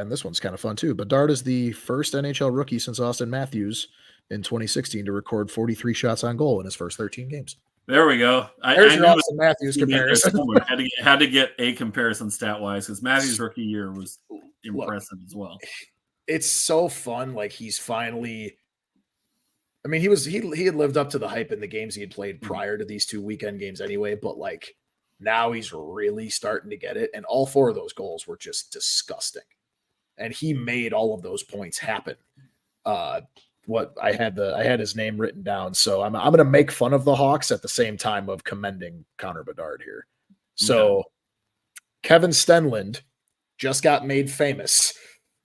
Speaker 2: this one's kind of fun, too. Bedard is the first NHL rookie since Austin Matthews in 2016 to record 43 shots on goal in his first 13 games.
Speaker 1: There we go.
Speaker 2: There's your Austin Matthews comparison.
Speaker 1: had to get a comparison stat-wise because Matthews' rookie year was impressive as well.
Speaker 2: It's so fun. Like, he's finally... I mean, he had lived up to the hype in the games he had played prior to these 2 weekend games anyway, but, like, now he's really starting to get it, and all 4 of those goals were just disgusting. And he made all of those points happen. I had his name written down, so I'm going to make fun of the Hawks at the same time of commending Connor Bedard here. So Kevin Stenlund just got made famous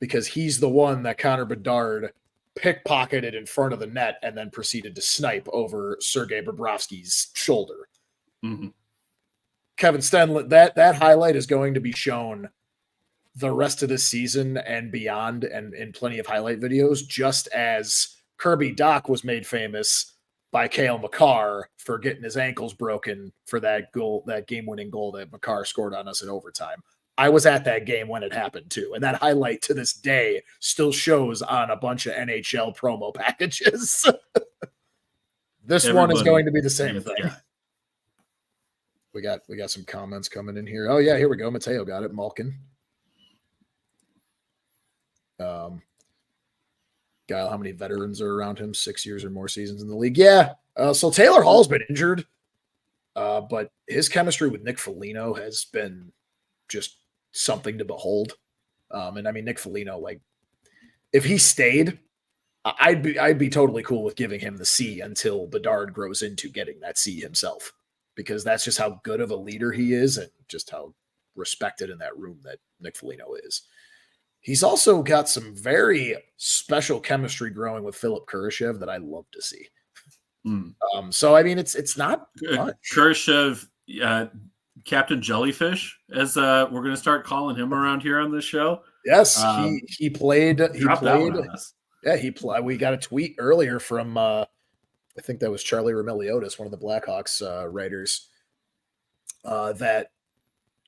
Speaker 2: because he's the one that Connor Bedard pickpocketed in front of the net and then proceeded to snipe over Sergei Bobrovsky's shoulder.
Speaker 1: Mm-hmm.
Speaker 2: Kevin Stenlund, that highlight is going to be shown the rest of this season and beyond, and in plenty of highlight videos, just as Kirby Dach was made famous by Cale Makar for getting his ankles broken for that goal, that game-winning goal that Makar scored on us in overtime. I was at that game when it happened too, and that highlight to this day still shows on a bunch of NHL promo packages. One is going to be the same thing. Yeah. We got some comments coming in here. Oh yeah, here we go. Mateo got it. Malkin. Guy, how many veterans are around him? 6 years or more seasons in the league. Yeah. So Taylor Hall's been injured, but his chemistry with Nick Foligno has been just something to behold. And I mean, Nick Foligno, like, if he stayed, I'd be totally cool with giving him the C until Bedard grows into getting that C himself, because that's just how good of a leader he is and just how respected in that room that Nick Foligno is. He's also got some very special chemistry growing with Philip Kurashev that I love to see. So I mean, it's not much.
Speaker 1: Kurashev, Captain Jellyfish, as we're going to start calling him around here on this show.
Speaker 2: Yes, he played. Yeah, we got a tweet earlier from I think that was Charlie Remiliotis, one of the Blackhawks writers, that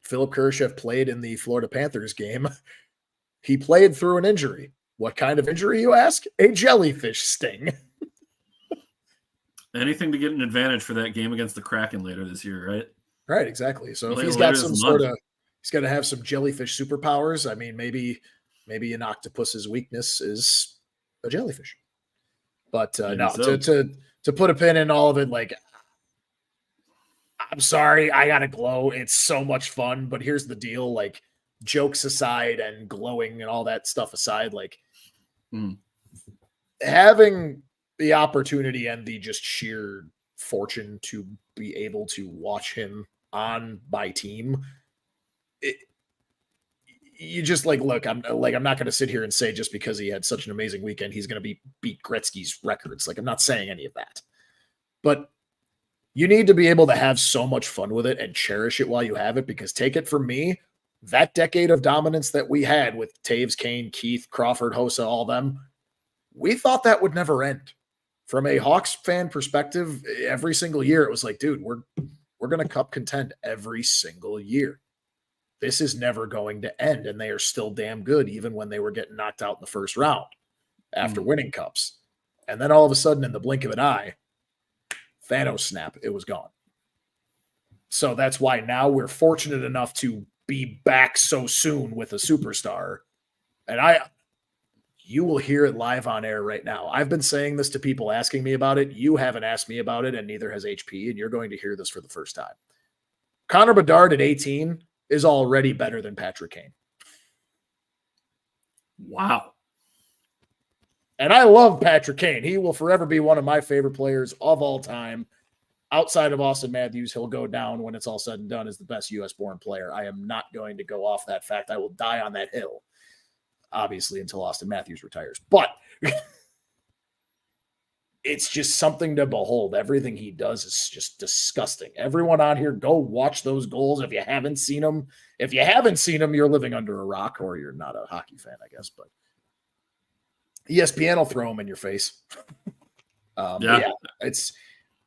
Speaker 2: Philip Kurashev played in the Florida Panthers game. He played through an injury. What kind of injury, you ask? A jellyfish sting.
Speaker 1: Anything to get an advantage for that game against the Kraken later this year, right?
Speaker 2: Right, exactly. So if he's got some he's got to have some jellyfish superpowers. I mean, maybe an octopus's weakness is a jellyfish. But no, so. to put a pin in all of it, like, I'm sorry, I gotta glow. It's so much fun, but here's the deal: like, jokes aside and glowing and all that stuff aside, like, having the opportunity and the just sheer fortune to be able to watch him on my team, you just like, look, I'm not going to sit here and say just because he had such an amazing weekend, he's going to beat Gretzky's records. Like, I'm not saying any of that, but you need to be able to have so much fun with it and cherish it while you have it, because take it from me, that decade of dominance that we had with Taves, Kane, Keith, Crawford, Hossa, all them, we thought that would never end. From a Hawks fan perspective, every single year it was like, dude, we're going to cup contend every single year. This is never going to end, and they are still damn good, even when they were getting knocked out in the first round after winning cups. And then all of a sudden, in the blink of an eye, Thanos snap, it was gone. So that's why now we're fortunate enough to be back so soon with a superstar. And you will hear it live on air right now. I've been saying this to people asking me about it. You haven't asked me about it, and neither has HP, and you're going to hear this for the first time. Connor Bedard at 18 is already better than Patrick Kane.
Speaker 1: Wow.
Speaker 2: And I love Patrick Kane. He will forever be one of my favorite players of all time. Outside of Austin Matthews, he'll go down when it's all said and done as the best U.S.-born player. I am not going to go off that fact. I will die on that hill, obviously, until Austin Matthews retires. But it's just something to behold. Everything he does is just disgusting. Everyone on here, go watch those goals if you haven't seen them. If you haven't seen them, you're living under a rock, or you're not a hockey fan, I guess. But ESPN will throw them in your face.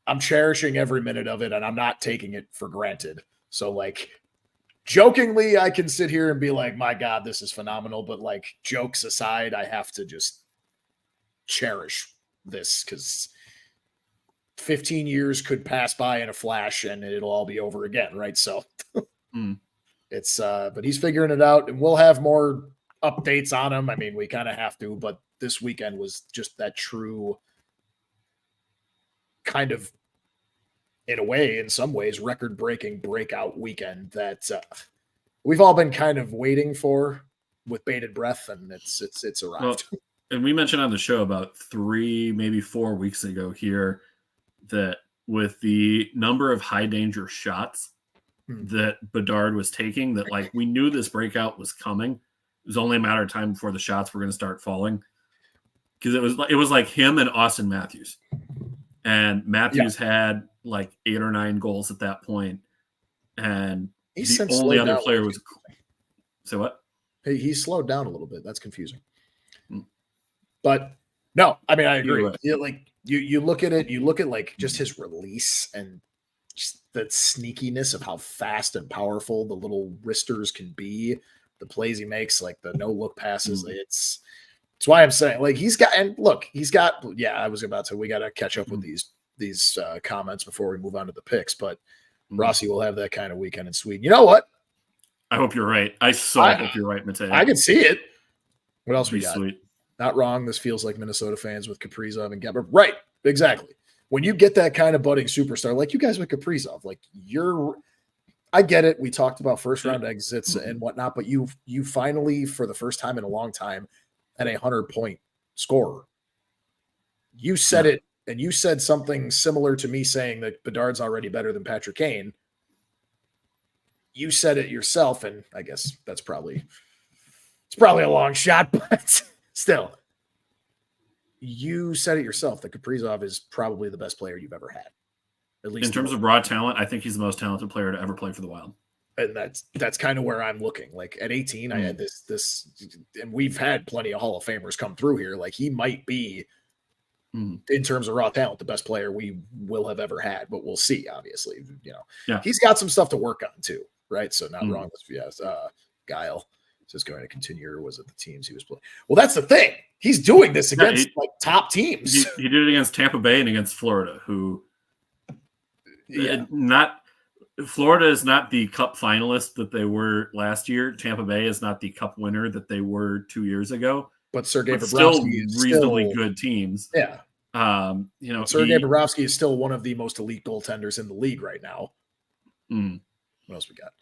Speaker 2: I'm cherishing every minute of it, and I'm not taking it for granted. So, like, jokingly, I can sit here and be like, my God, this is phenomenal. But, like, jokes aside, I have to just cherish this, because 15 years could pass by in a flash and it'll all be over again, right? So it's but he's figuring it out, and we'll have more updates on him. I mean, we kind of have to, but this weekend was just that true kind of, in a way, in some ways, record-breaking breakout weekend that we've all been kind of waiting for with bated breath, and it's arrived.
Speaker 1: Well, and we mentioned on the show about 3, maybe 4 weeks ago here that with the number of high danger shots that Bedard was taking, that, like, we knew this breakout was coming. It was only a matter of time before the shots were going to start falling, because it was like him and Austin Matthews, and Matthews had like 8 or 9 goals at that point, and the only other player was. So what?
Speaker 2: Hey, he slowed down a little bit. That's confusing. But no, I mean, I agree. You look at it, you look at like just his release and just the sneakiness of how fast and powerful the little wristers can be, the plays he makes, like the no look passes. It's why I'm saying, like, we got to catch up with these comments before we move on to the picks, but Rossi will have that kind of weekend in Sweden. You know what?
Speaker 1: I hope you're right. I hope you're right, Mateo.
Speaker 2: I can see it. What else we got?
Speaker 1: Sweet.
Speaker 2: Not wrong. This feels like Minnesota fans with Kaprizov and Gebber. Right. Exactly. When you get that kind of budding superstar, like you guys with Kaprizov, like I get it. We talked about first round exits and whatnot, but you finally, for the first time in a long time, had 100-point scorer. You said it, and you said something similar to me saying that Bedard's already better than Patrick Kane. You said it yourself, and I guess it's probably a long shot, but still, you said it yourself that Kaprizov is probably the best player you've ever had. At least
Speaker 1: in terms of raw talent, I think he's the most talented player to ever play for the Wild.
Speaker 2: And that's kind of where I'm looking. Like at 18, I had this, and we've had plenty of Hall of Famers come through here. Like he might be, in terms of raw talent, the best player we will have ever had, but we'll see. Obviously, he's got some stuff to work on too, right? So not wrong. Yes, Guile is going to continue, or was it the teams he was playing? Well, that's the thing. He's doing this against like top teams.
Speaker 1: He did it against Tampa Bay and against Florida, who Florida is not the Cup finalist that they were last year. Tampa Bay is not the Cup winner that they were 2 years ago.
Speaker 2: But Sergei
Speaker 1: Bobrovsky is reasonably good teams.
Speaker 2: Yeah. Sergei Bobrovsky is still one of the most elite goaltenders in the league right now. What else we got?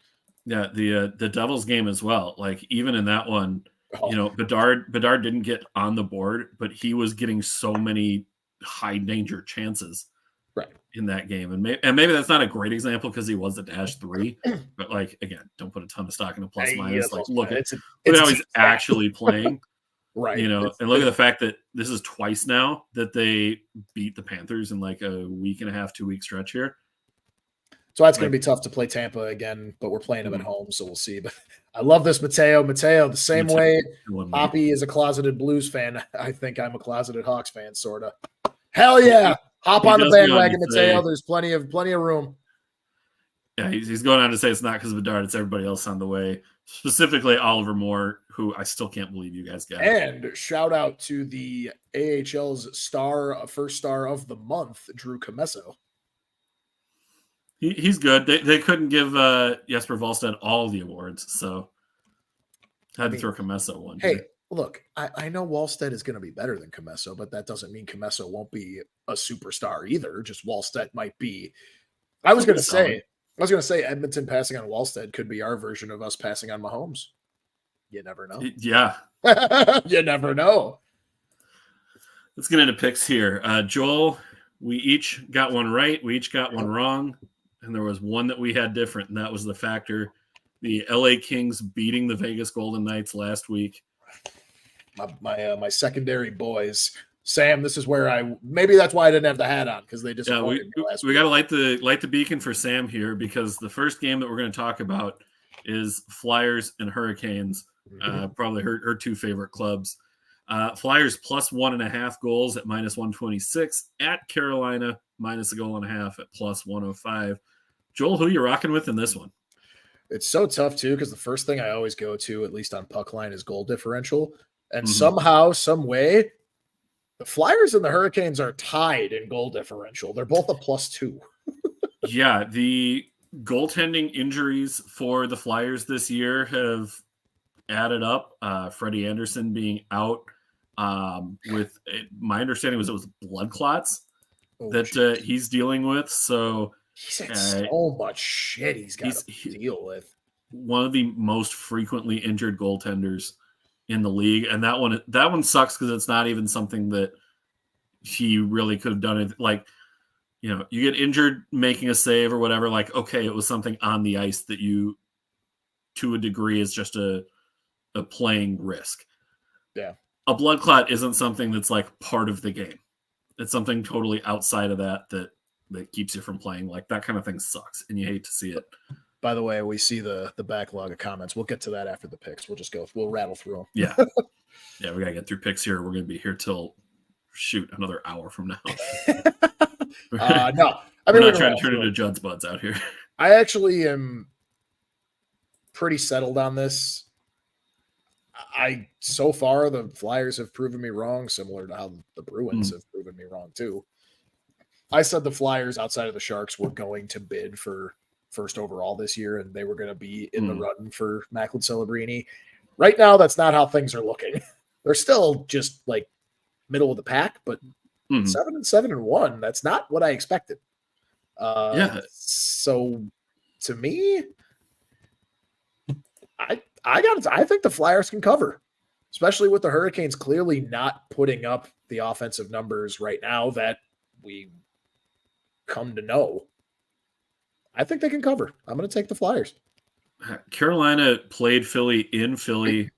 Speaker 1: Yeah, the Devils game as well. Like even in that one, Bedard didn't get on the board, but he was getting so many high danger chances in that game. And maybe that's not a great example because he was the -3, but like again, don't put a ton of stock in a plus minus. Like look at how he's actually playing.
Speaker 2: Right.
Speaker 1: And look at the fact that this is twice now that they beat the Panthers in like a week and a half, 2 week stretch here.
Speaker 2: So that's going to be tough to play Tampa again, but we're playing them at home, so we'll see. But I love this Mateo, the same way Poppy is a closeted Blues fan. I think I'm a closeted Hawks fan, sort of. Hell yeah. Hop on the bandwagon, Mateo. There's plenty of room.
Speaker 1: Yeah, he's going on to say it's not because of Bedard, it's everybody else on the way. Specifically Oliver Moore, who I still can't believe you guys got.
Speaker 2: And shout out to the AHL's first star of the month, Drew Comesso.
Speaker 1: He's good. They couldn't give Jesper Wallstedt all the awards, so had to throw Comesso one.
Speaker 2: Hey, look, I know Wallstedt is going to be better than Comesso, but that doesn't mean Comesso won't be a superstar either. Just Wallstedt might be. I was going to say Edmonton passing on Wallstedt could be our version of us passing on Mahomes. You never know.
Speaker 1: Yeah.
Speaker 2: You never know.
Speaker 1: Let's get into picks here. Joel, we each got one right. We each got one wrong. And there was one that we had different, and that was the factor. The LA Kings beating the Vegas Golden Knights last week.
Speaker 2: My secondary boys. Sam, this is where maybe that's why I didn't have the hat on, because they disappointed me last week.
Speaker 1: We got to light the beacon for Sam here, because the first game that we're going to talk about is Flyers and Hurricanes. Probably her two favorite clubs. Flyers plus 1.5 goals at -126 at Carolina, -1.5 at plus 105. Joel, who you rocking with in this one?
Speaker 2: It's so tough too, because the first thing I always go to, at least on puck line, is goal differential. And somehow, some way, the Flyers and the Hurricanes are tied in goal differential. They're both a +2.
Speaker 1: Yeah, the goaltending injuries for the Flyers this year have added up. Freddie Anderson being out with, my understanding was it was blood clots that he's dealing with. So
Speaker 2: he's had so much shit he's got to deal with.
Speaker 1: One of the most frequently injured goaltenders in the league, and that one sucks because it's not even something that he really could have done. It like, you get injured making a save or whatever. Like, okay, it was something on the ice that you, to a degree, is just a playing risk.
Speaker 2: Yeah,
Speaker 1: a blood clot isn't something that's like part of the game. It's something totally outside of that keeps you from playing. Like that kind of thing sucks, and you hate to see it.
Speaker 2: By the way, we see the backlog of comments. We'll get to that after the picks. We'll rattle through them.
Speaker 1: Yeah. Yeah, we got to get through picks here. We're going to be here till, another hour from now.
Speaker 2: No.
Speaker 1: We're not trying to turn into Judd's Buds out here.
Speaker 2: I actually am pretty settled on this. So far, the Flyers have proven me wrong, similar to how the Bruins have proven me wrong, too. I said the Flyers, outside of the Sharks, were going to bid for first overall this year, and they were going to be in the run for Macklin Celebrini. Right now, that's not how things are looking. They're still just like middle of the pack, but 7-7-1. That's not what I expected. So to me, I think the Flyers can cover, especially with the Hurricanes clearly not putting up the offensive numbers right now that we come to know. I think they can cover. I'm going to take the Flyers.
Speaker 1: Carolina played Philly in Philly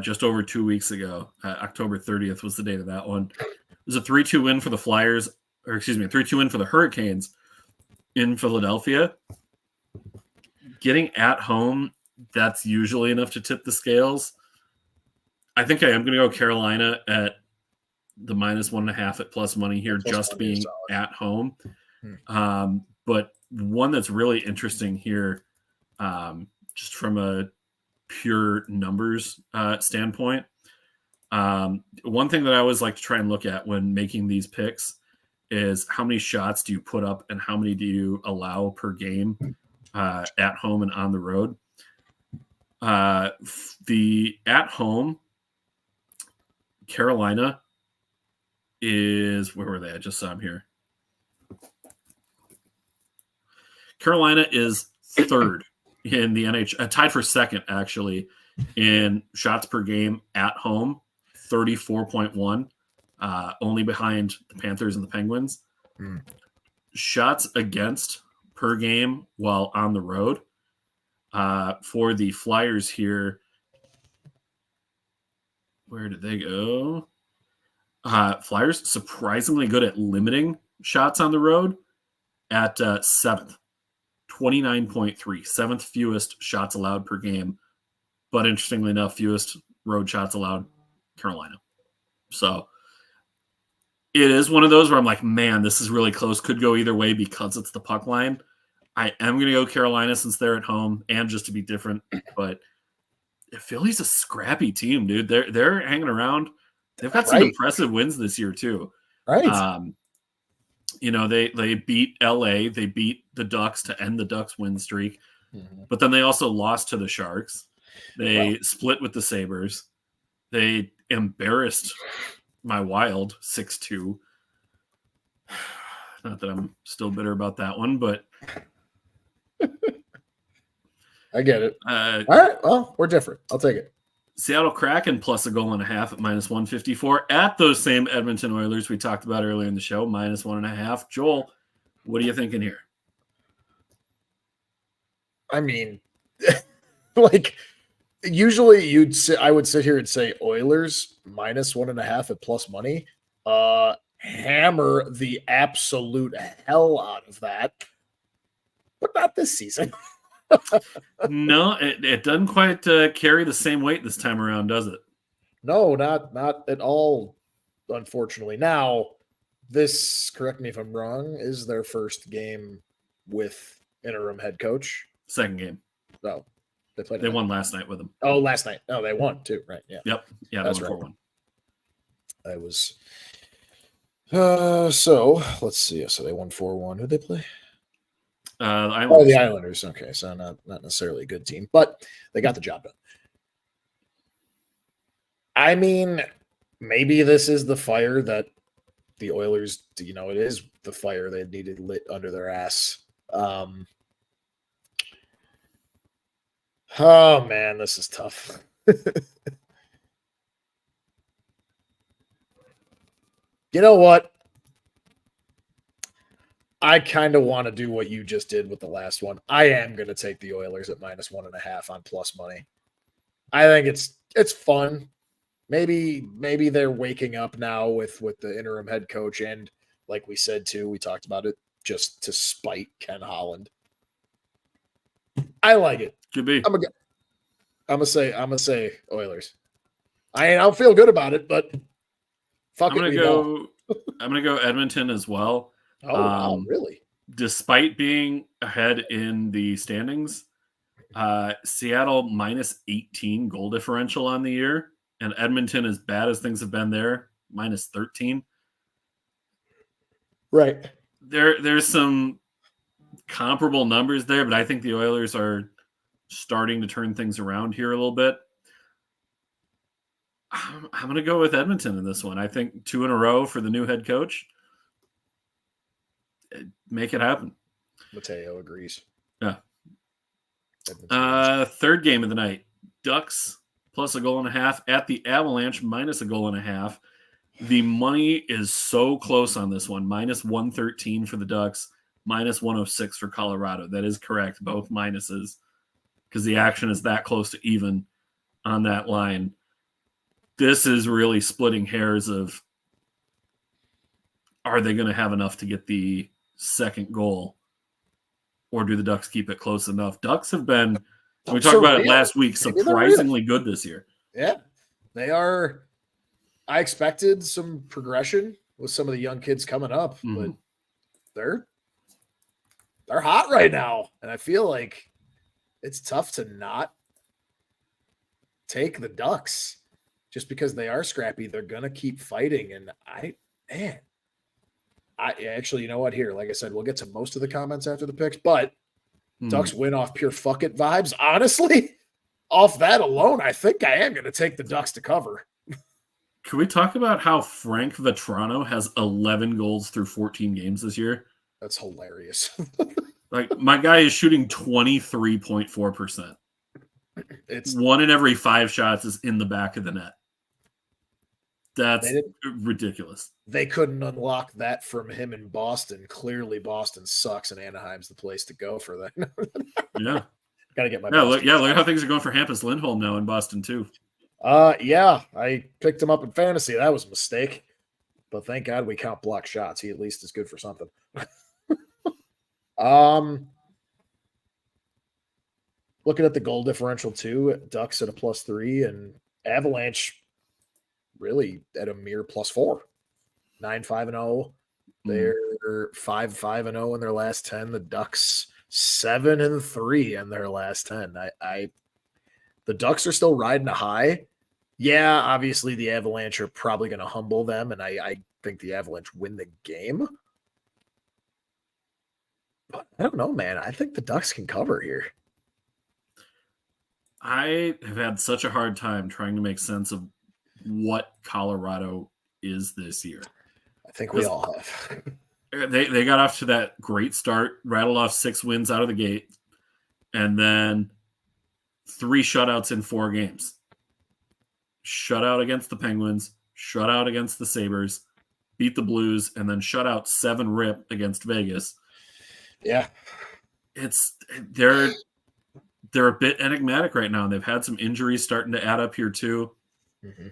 Speaker 1: just over 2 weeks ago. October 30th was the date of that one. It was a 3-2 win for the Flyers, or excuse me, a 3-2 win for the Hurricanes in Philadelphia. Getting at home, that's usually enough to tip the scales. I think I am going to go Carolina at the -1.5 at plus money here, just being at home. But one that's really interesting here, just from a pure numbers standpoint. One thing that I always like to try and look at when making these picks is how many shots do you put up and how many do you allow per game at home and on the road. The at home Carolina is, where were they? I just saw them here. Carolina is third in the NHL, tied for second actually in shots per game at home, 34.1, only behind the Panthers and the Penguins. Shots against per game while on the road. For the Flyers here, where did they go? Flyers surprisingly good at limiting shots on the road at 7th, 29.3, seventh fewest shots allowed per game. But interestingly enough, fewest road shots allowed, Carolina. So it is one of those where I'm like, man, this is really close. Could go either way because it's the puck line. I am going to go Carolina since they're at home and just to be different. But Philly's a scrappy team, dude. They're hanging around. They've got some impressive wins this year too.
Speaker 2: Right.
Speaker 1: They beat LA. They beat the Ducks to end the Ducks win streak. But then they also lost to the Sharks. They split with the Sabres. They embarrassed my Wild 6-2. Not that I'm still bitter about that one, but
Speaker 2: I get it. All right. Well, we're different. I'll take it.
Speaker 1: Seattle Kraken plus a goal and a half at -154 at those same Edmonton Oilers we talked about earlier in the show, -1.5. Joel, what are you thinking here?
Speaker 2: I mean, like usually I would sit here and say Oilers -1.5 at plus money. Hammer the absolute hell out of that, but not this season.
Speaker 1: No, it doesn't quite carry the same weight this time around, does it?
Speaker 2: No, not at all, unfortunately. Now, this, correct me if I'm wrong, is their first game with interim head coach.
Speaker 1: Second game.
Speaker 2: No,
Speaker 1: they won last night with him.
Speaker 2: Oh, last night. Oh, they won too, right? Yeah.
Speaker 1: Yep. Yeah,
Speaker 2: that's
Speaker 1: right.
Speaker 2: 4-1. I was. So let's see. So they won 4-1. Who'd they play?
Speaker 1: The Islanders.
Speaker 2: The Islanders. Okay, so not necessarily a good team, but they got the job done. I mean, maybe this is the fire that the Oilers, it is the fire they needed lit under their ass. Oh man, this is tough. You know what? I kind of want to do what you just did with the last one. I am going to take the Oilers at -1.5 on plus money. I think it's fun. Maybe they're waking up now with the interim head coach, and like we said too, we talked about it, just to spite Ken Holland. I like it.
Speaker 1: Could be.
Speaker 2: I'm gonna say Oilers. I don't feel good about it, but fuck it.
Speaker 1: I'm gonna go Edmonton as well.
Speaker 2: Oh, wow, really?
Speaker 1: Despite being ahead in the standings, Seattle -18 goal differential on the year, and Edmonton, as bad as things have been there, -13.
Speaker 2: Right.
Speaker 1: There's some comparable numbers there, but I think the Oilers are starting to turn things around here a little bit. I'm going to go with Edmonton in this one. I think 2 in a row for the new head coach. Make it happen.
Speaker 2: Mateo agrees.
Speaker 1: Yeah.
Speaker 2: Edmonton.
Speaker 1: Third game of the night. Ducks plus a goal and a half at the Avalanche minus a goal and a half. The money is so close on this one. Minus 113 for the Ducks, minus 106 for Colorado. That is correct. Both minuses because the action is that close to even on that line. This is really splitting hairs of, are they going to have enough to get the second goal, or do the Ducks keep it close enough? Ducks have been, we talked about it last week, surprisingly good this year.
Speaker 2: Yeah, they are. I expected some progression with some of the young kids coming up, but they're hot right now, and I feel like it's tough to not take the Ducks just because they are scrappy. They're gonna keep fighting, and I actually, you know what? Here, like I said, we'll get to most of the comments after the picks, but Ducks win off pure fuck it vibes. Honestly, off that alone, I think I am gonna take the Ducks to cover.
Speaker 1: Can we talk about how Frank Vetrano has 11 goals through 14 games this year?
Speaker 2: That's hilarious.
Speaker 1: Like, my guy is shooting 23.4%. It's 1 in every 5 shots is in the back of the net. That's ridiculous.
Speaker 2: They couldn't unlock that from him in Boston. Clearly, Boston sucks, and Anaheim's the place to go for that.
Speaker 1: Yeah.
Speaker 2: Gotta get my
Speaker 1: look how things are going for Hampus Lindholm now in Boston, too.
Speaker 2: Yeah, I picked him up in fantasy. That was a mistake. But thank God we count block shots. He at least is good for something. Looking at the goal differential too, Ducks at a +3 and Avalanche really at a mere +4. 9-5-0. They're 5-5-0 in their last 10. The Ducks 7-3 in their last 10. The Ducks are still riding a high. Yeah, obviously the Avalanche are probably going to humble them, and I think the Avalanche win the game. But I don't know, man. I think the Ducks can cover here.
Speaker 1: I have had such a hard time trying to make sense of what Colorado is this year.
Speaker 2: I think we all have.
Speaker 1: They got off to that great start, rattled off 6 wins out of the gate, and then 3 shutouts in 4 games. Shutout against the Penguins, shutout against the Sabres, beat the Blues, and then shutout 7-rip against Vegas.
Speaker 2: Yeah.
Speaker 1: They're a bit enigmatic right now. They've had some injuries starting to add up here too.
Speaker 2: Mm-hmm.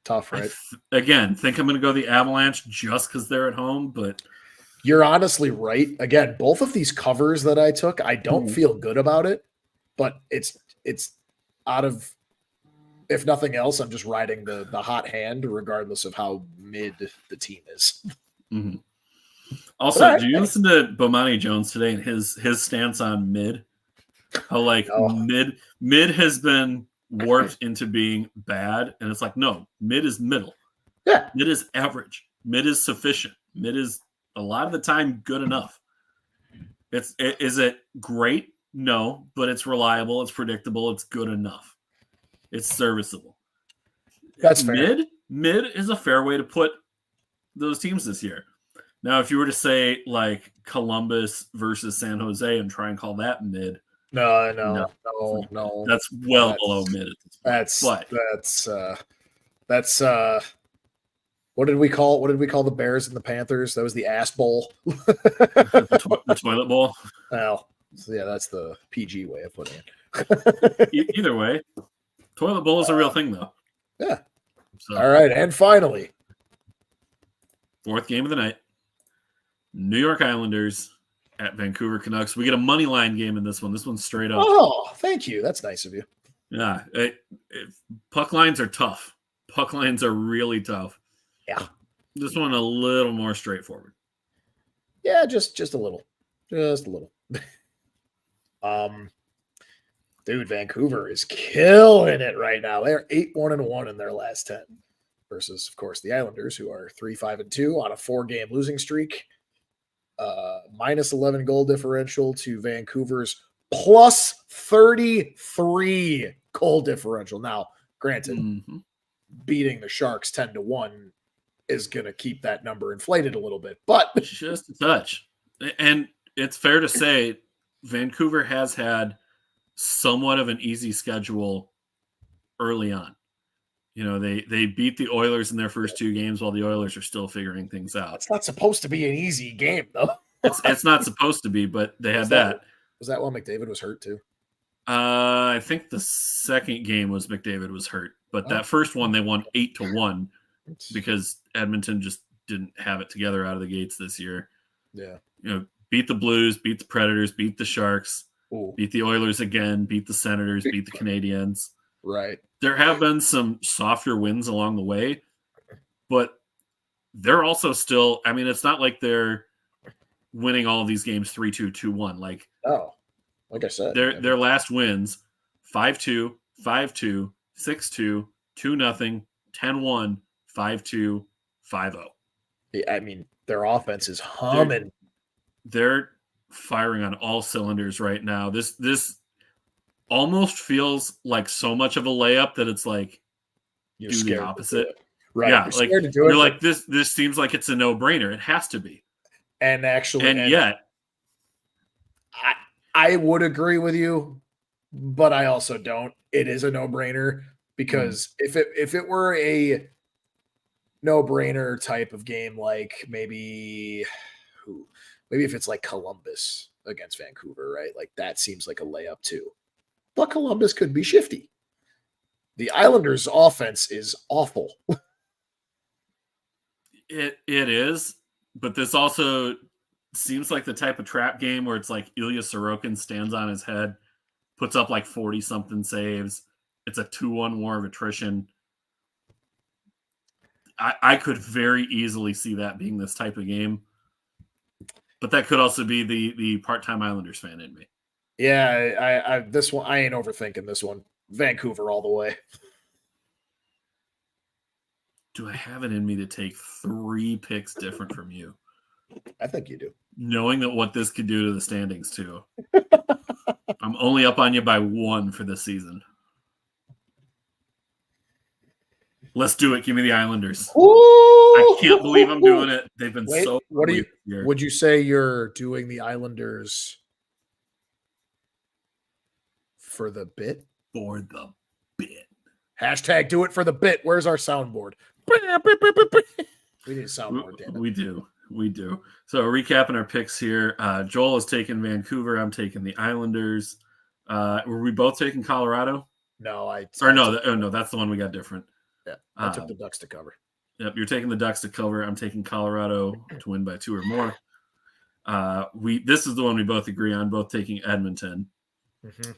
Speaker 2: Tough, right?
Speaker 1: Again, think I'm going to go the Avalanche just because they're at home, but
Speaker 2: you're honestly right. Again, both of these covers that I took, I don't feel good about it, but it's out of, if nothing else, I'm just riding the hot hand, regardless of how mid the team is.
Speaker 1: Mm-hmm. Also, do you listen to Bomani Jones today and his stance on mid? How mid has been warped into being bad, and it's like, no, mid is middle.
Speaker 2: Yeah.
Speaker 1: Mid is average. Mid is sufficient. Mid is a lot of the time good enough. Is it great? No, but it's reliable, it's predictable, it's good enough. It's serviceable.
Speaker 2: That's fair.
Speaker 1: Mid is a fair way to put those teams this year. Now, if you were to say like Columbus versus San Jose and try and call that mid,
Speaker 2: no.
Speaker 1: That's below mid.
Speaker 2: That's what did we call the Bears and the Panthers? That was the ass bowl.
Speaker 1: the toilet bowl.
Speaker 2: Well, so yeah, that's the PG way of putting it.
Speaker 1: Either way, toilet bowl is a real thing, though.
Speaker 2: Yeah. So, all right, and finally,
Speaker 1: 4th game of the night. New York Islanders at Vancouver Canucks. We get a money line game in this one. This one's straight up.
Speaker 2: Oh, thank you. That's nice of you.
Speaker 1: Yeah. Puck lines are tough. Puck lines are really tough.
Speaker 2: Yeah.
Speaker 1: This one a little more straightforward.
Speaker 2: Yeah, just a little. Just a little. Dude, Vancouver is killing it right now. They're 8-1-1 in their last 10 versus, of course, the Islanders, who are 3-5-2 on a 4-game losing streak. Minus 11 goal differential to Vancouver's plus 33 goal differential. Now, granted,
Speaker 1: Mhm.
Speaker 2: beating the Sharks 10-1 is going to keep that number inflated a little bit, but
Speaker 1: Just a touch. And it's fair to say Vancouver has had somewhat of an easy schedule early on. They beat the Oilers in their first 2 games while the Oilers are still figuring things out.
Speaker 2: it's not supposed to be an easy game, though.
Speaker 1: It's not supposed to be, but they had that.
Speaker 2: Was that while McDavid was hurt too?
Speaker 1: I think the second game was McDavid was hurt, but that first one they won 8-1 because Edmonton just didn't have it together out of the gates this year.
Speaker 2: Yeah.
Speaker 1: Beat the Blues, beat the Predators, beat the Sharks, beat the Oilers again, beat the Senators, beat the Canadiens.
Speaker 2: Right.
Speaker 1: There have been some softer wins along the way, but they're also still, I mean, it's not like they're winning all of these games 3-2, 2-1. Like
Speaker 2: I said,
Speaker 1: their last wins 5-2, 5-2, 6-2, 2-0, 10-1, 5-2, 5-0.
Speaker 2: I mean, their offense is humming.
Speaker 1: They're firing on all cylinders right now. This almost feels like so much of a layup that it's like
Speaker 2: You're
Speaker 1: do the opposite.
Speaker 2: Right.
Speaker 1: Yeah,
Speaker 2: you're
Speaker 1: like this seems like it's a no-brainer. It has to be.
Speaker 2: And
Speaker 1: yet
Speaker 2: I would agree with you, but I also don't. It is a no-brainer because if it were a no-brainer type of game, like maybe if it's like Columbus against Vancouver, right? Like that seems like a layup too. But Columbus could be shifty. The Islanders' offense is awful.
Speaker 1: It is, but this also seems like the type of trap game where it's like Ilya Sorokin stands on his head, puts up like 40-something saves. It's a 2-1 war of attrition. I could very easily see that being this type of game. But that could also be the part-time Islanders fan in me.
Speaker 2: Yeah, this one, I ain't overthinking this one. Vancouver all the way.
Speaker 1: Do I have it in me to take 3 picks different from you?
Speaker 2: I think you do.
Speaker 1: Knowing that what this could do to the standings, too. I'm only up on you by 1 for this season. Let's do it. Give me the Islanders.
Speaker 2: Ooh!
Speaker 1: I can't believe I'm doing it. They've been so.
Speaker 2: What do you? Would you say you're doing the Islanders for the bit?
Speaker 1: For the bit.
Speaker 2: Hashtag do it for the bit. Where's our soundboard? We need a soundboard, damn it.
Speaker 1: We do. So recapping our picks here. Joel is taking Vancouver. I'm taking the Islanders. Were we both taking Colorado?
Speaker 2: No,
Speaker 1: no, that's the one we got different.
Speaker 2: Yeah, I took the Ducks to cover.
Speaker 1: Yep, you're taking the Ducks to cover. I'm taking Colorado to win by 2 or more. This is the one we both agree on, both taking Edmonton.
Speaker 2: Mm-hmm.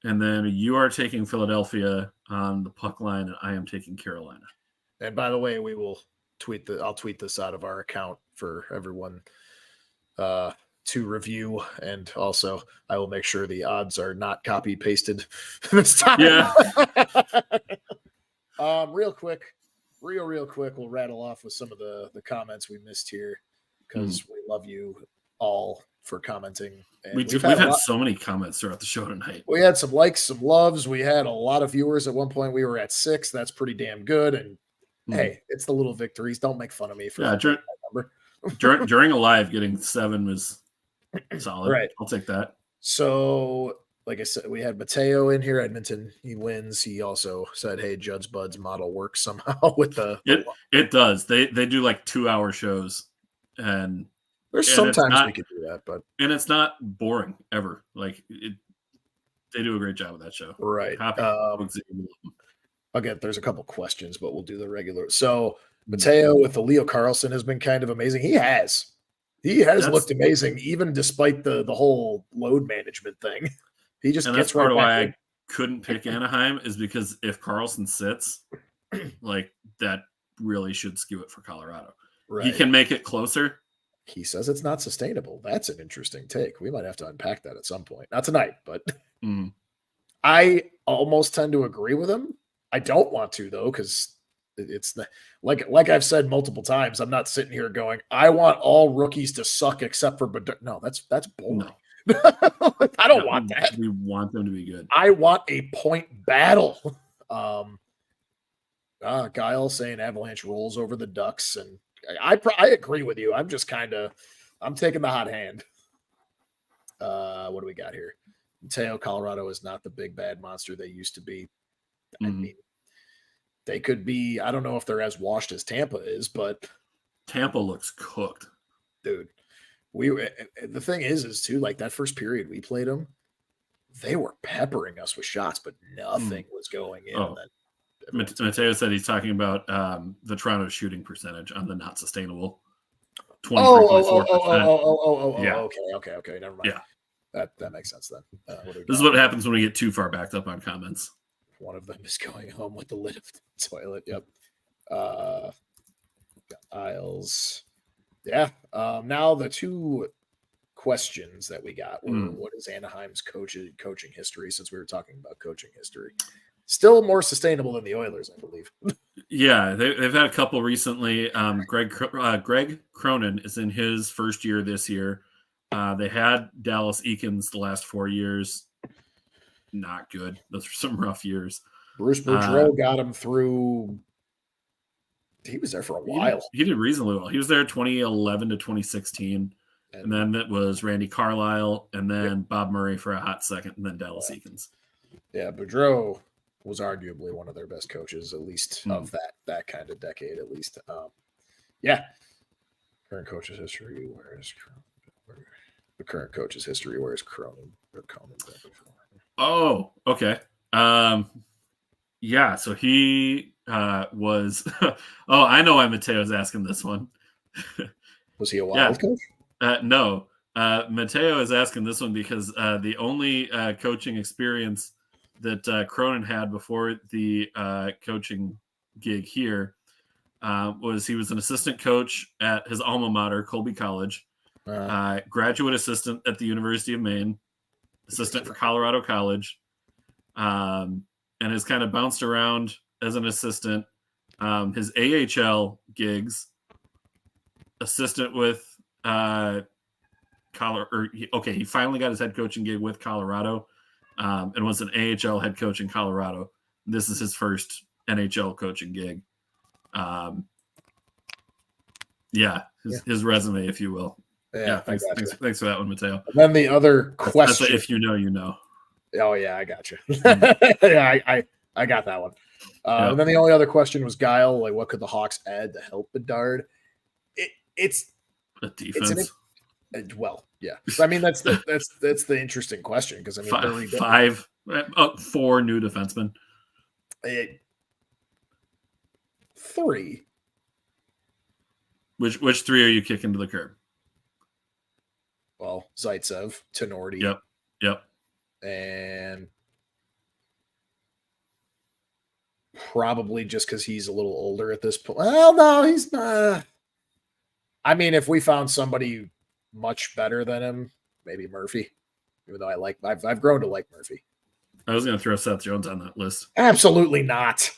Speaker 1: And then you are taking Philadelphia on the puck line, and I am taking Carolina.
Speaker 2: And by the way, I'll tweet this out of our account for everyone to review. And also I will make sure the odds are not copy pasted this time.
Speaker 1: Yeah.
Speaker 2: Real quick, we'll rattle off with some of the comments we missed here because we love you all for commenting. And
Speaker 1: we've had so many comments throughout the show tonight.
Speaker 2: We had some likes, some loves. We had a lot of viewers at one point. We were at 6. That's pretty damn good. And hey, it's the little victories. Don't make fun of me for that number.
Speaker 1: during a live, getting 7 was solid.
Speaker 2: Right.
Speaker 1: I'll take that.
Speaker 2: So, like I said, we had Mateo in here. Edmonton, he wins. He also said, "Hey, Judd's Bud's model works somehow with the."
Speaker 1: It does. They do like 2-hour shows, and
Speaker 2: there's sometimes we could do that, but
Speaker 1: it's not boring ever. Like they do a great job with that show.
Speaker 2: Right. Again, there's a couple questions, but we'll do the regular. So Mateo with the Leo Carlson has been kind of amazing. He has looked amazing, even despite the whole load management thing. He just gets
Speaker 1: that's part of why I couldn't pick Anaheim is because if Carlson sits, like that really should skew it for Colorado.
Speaker 2: Right.
Speaker 1: He can make it closer.
Speaker 2: He says it's not sustainable. That's an interesting take. We might have to unpack that at some point. Not tonight, but I almost tend to agree with him. I don't want to though, because it's like I've said multiple times. I'm not sitting here going, I want all rookies to suck except for Bedard. No, that's boring. I don't want that.
Speaker 1: We want them to be good.
Speaker 2: I want a point battle. Guile saying Avalanche rolls over the Ducks, and I agree with you. I'm just I'm taking the hot hand. What do we got here? Mateo, Colorado is not the big bad monster they used to be. I mean, they could be. I don't know if they're as washed as Tampa is, but
Speaker 1: Tampa looks cooked,
Speaker 2: dude. The thing is too, like that first period we played them, they were peppering us with shots, but nothing was going in.
Speaker 1: Oh. Mateo said he's talking about the Toronto shooting percentage on the not sustainable.
Speaker 2: 23.4%.
Speaker 1: Yeah.
Speaker 2: Okay. Never mind.
Speaker 1: Yeah.
Speaker 2: That makes sense then.
Speaker 1: This is what happens when we get too far backed up on comments.
Speaker 2: One of them is going home with the lid of the toilet. Yep. Isles. Yeah. Now the two questions that we got were what is Anaheim's coaching history, since we were talking about coaching history. Still more sustainable than the Oilers, I believe.
Speaker 1: Yeah, they've had a couple recently. Greg Cronin is in his first year this year. They had Dallas Eakins the last 4 years. Not good. Those are some rough years.
Speaker 2: Bruce Boudreau got him through. He was there for a while.
Speaker 1: He did reasonably well. He was there 2011 to 2016. And then it was Randy Carlyle, and then Bob Murray for a hot second, and then Dallas Eakins.
Speaker 2: Yeah, Boudreau was arguably one of their best coaches, at least of that kind of decade, at least. Current coach's history. The current coach's history? Where is Cronin?
Speaker 1: Oh, okay. Yeah, so he was. I know why Mateo's asking this one.
Speaker 2: Was he a wild coach?
Speaker 1: No. Mateo is asking this one because the only coaching experience that Cronin had before the coaching gig here was he was an assistant coach at his alma mater, Colby College, graduate assistant at the University of Maine, assistant for Colorado College, and has kind of bounced around as an assistant. His AHL gigs, assistant with he finally got his head coaching gig with Colorado, and was an AHL head coach in Colorado. This is his first NHL coaching gig. His resume, if you will. Yeah, thanks for that one, Mateo.
Speaker 2: And then the other question.
Speaker 1: That's if you know, you know.
Speaker 2: Oh yeah, I got you. Yeah, I got that one. And then the only other question was Guile, like what could the Hawks add to help Bedard? It's
Speaker 1: a defense.
Speaker 2: Yeah. I mean that's the interesting question because I mean
Speaker 1: four new defensemen.
Speaker 2: 3.
Speaker 1: Which 3 are you kicking to the curb?
Speaker 2: Well, Zaitsev, Tenorti.
Speaker 1: Yep.
Speaker 2: And probably just because he's a little older at this point. Well, no, he's not. I mean, if we found somebody much better than him, maybe Murphy. Even though I've grown to like Murphy.
Speaker 1: I was going to throw Seth Jones on that list.
Speaker 2: Absolutely not.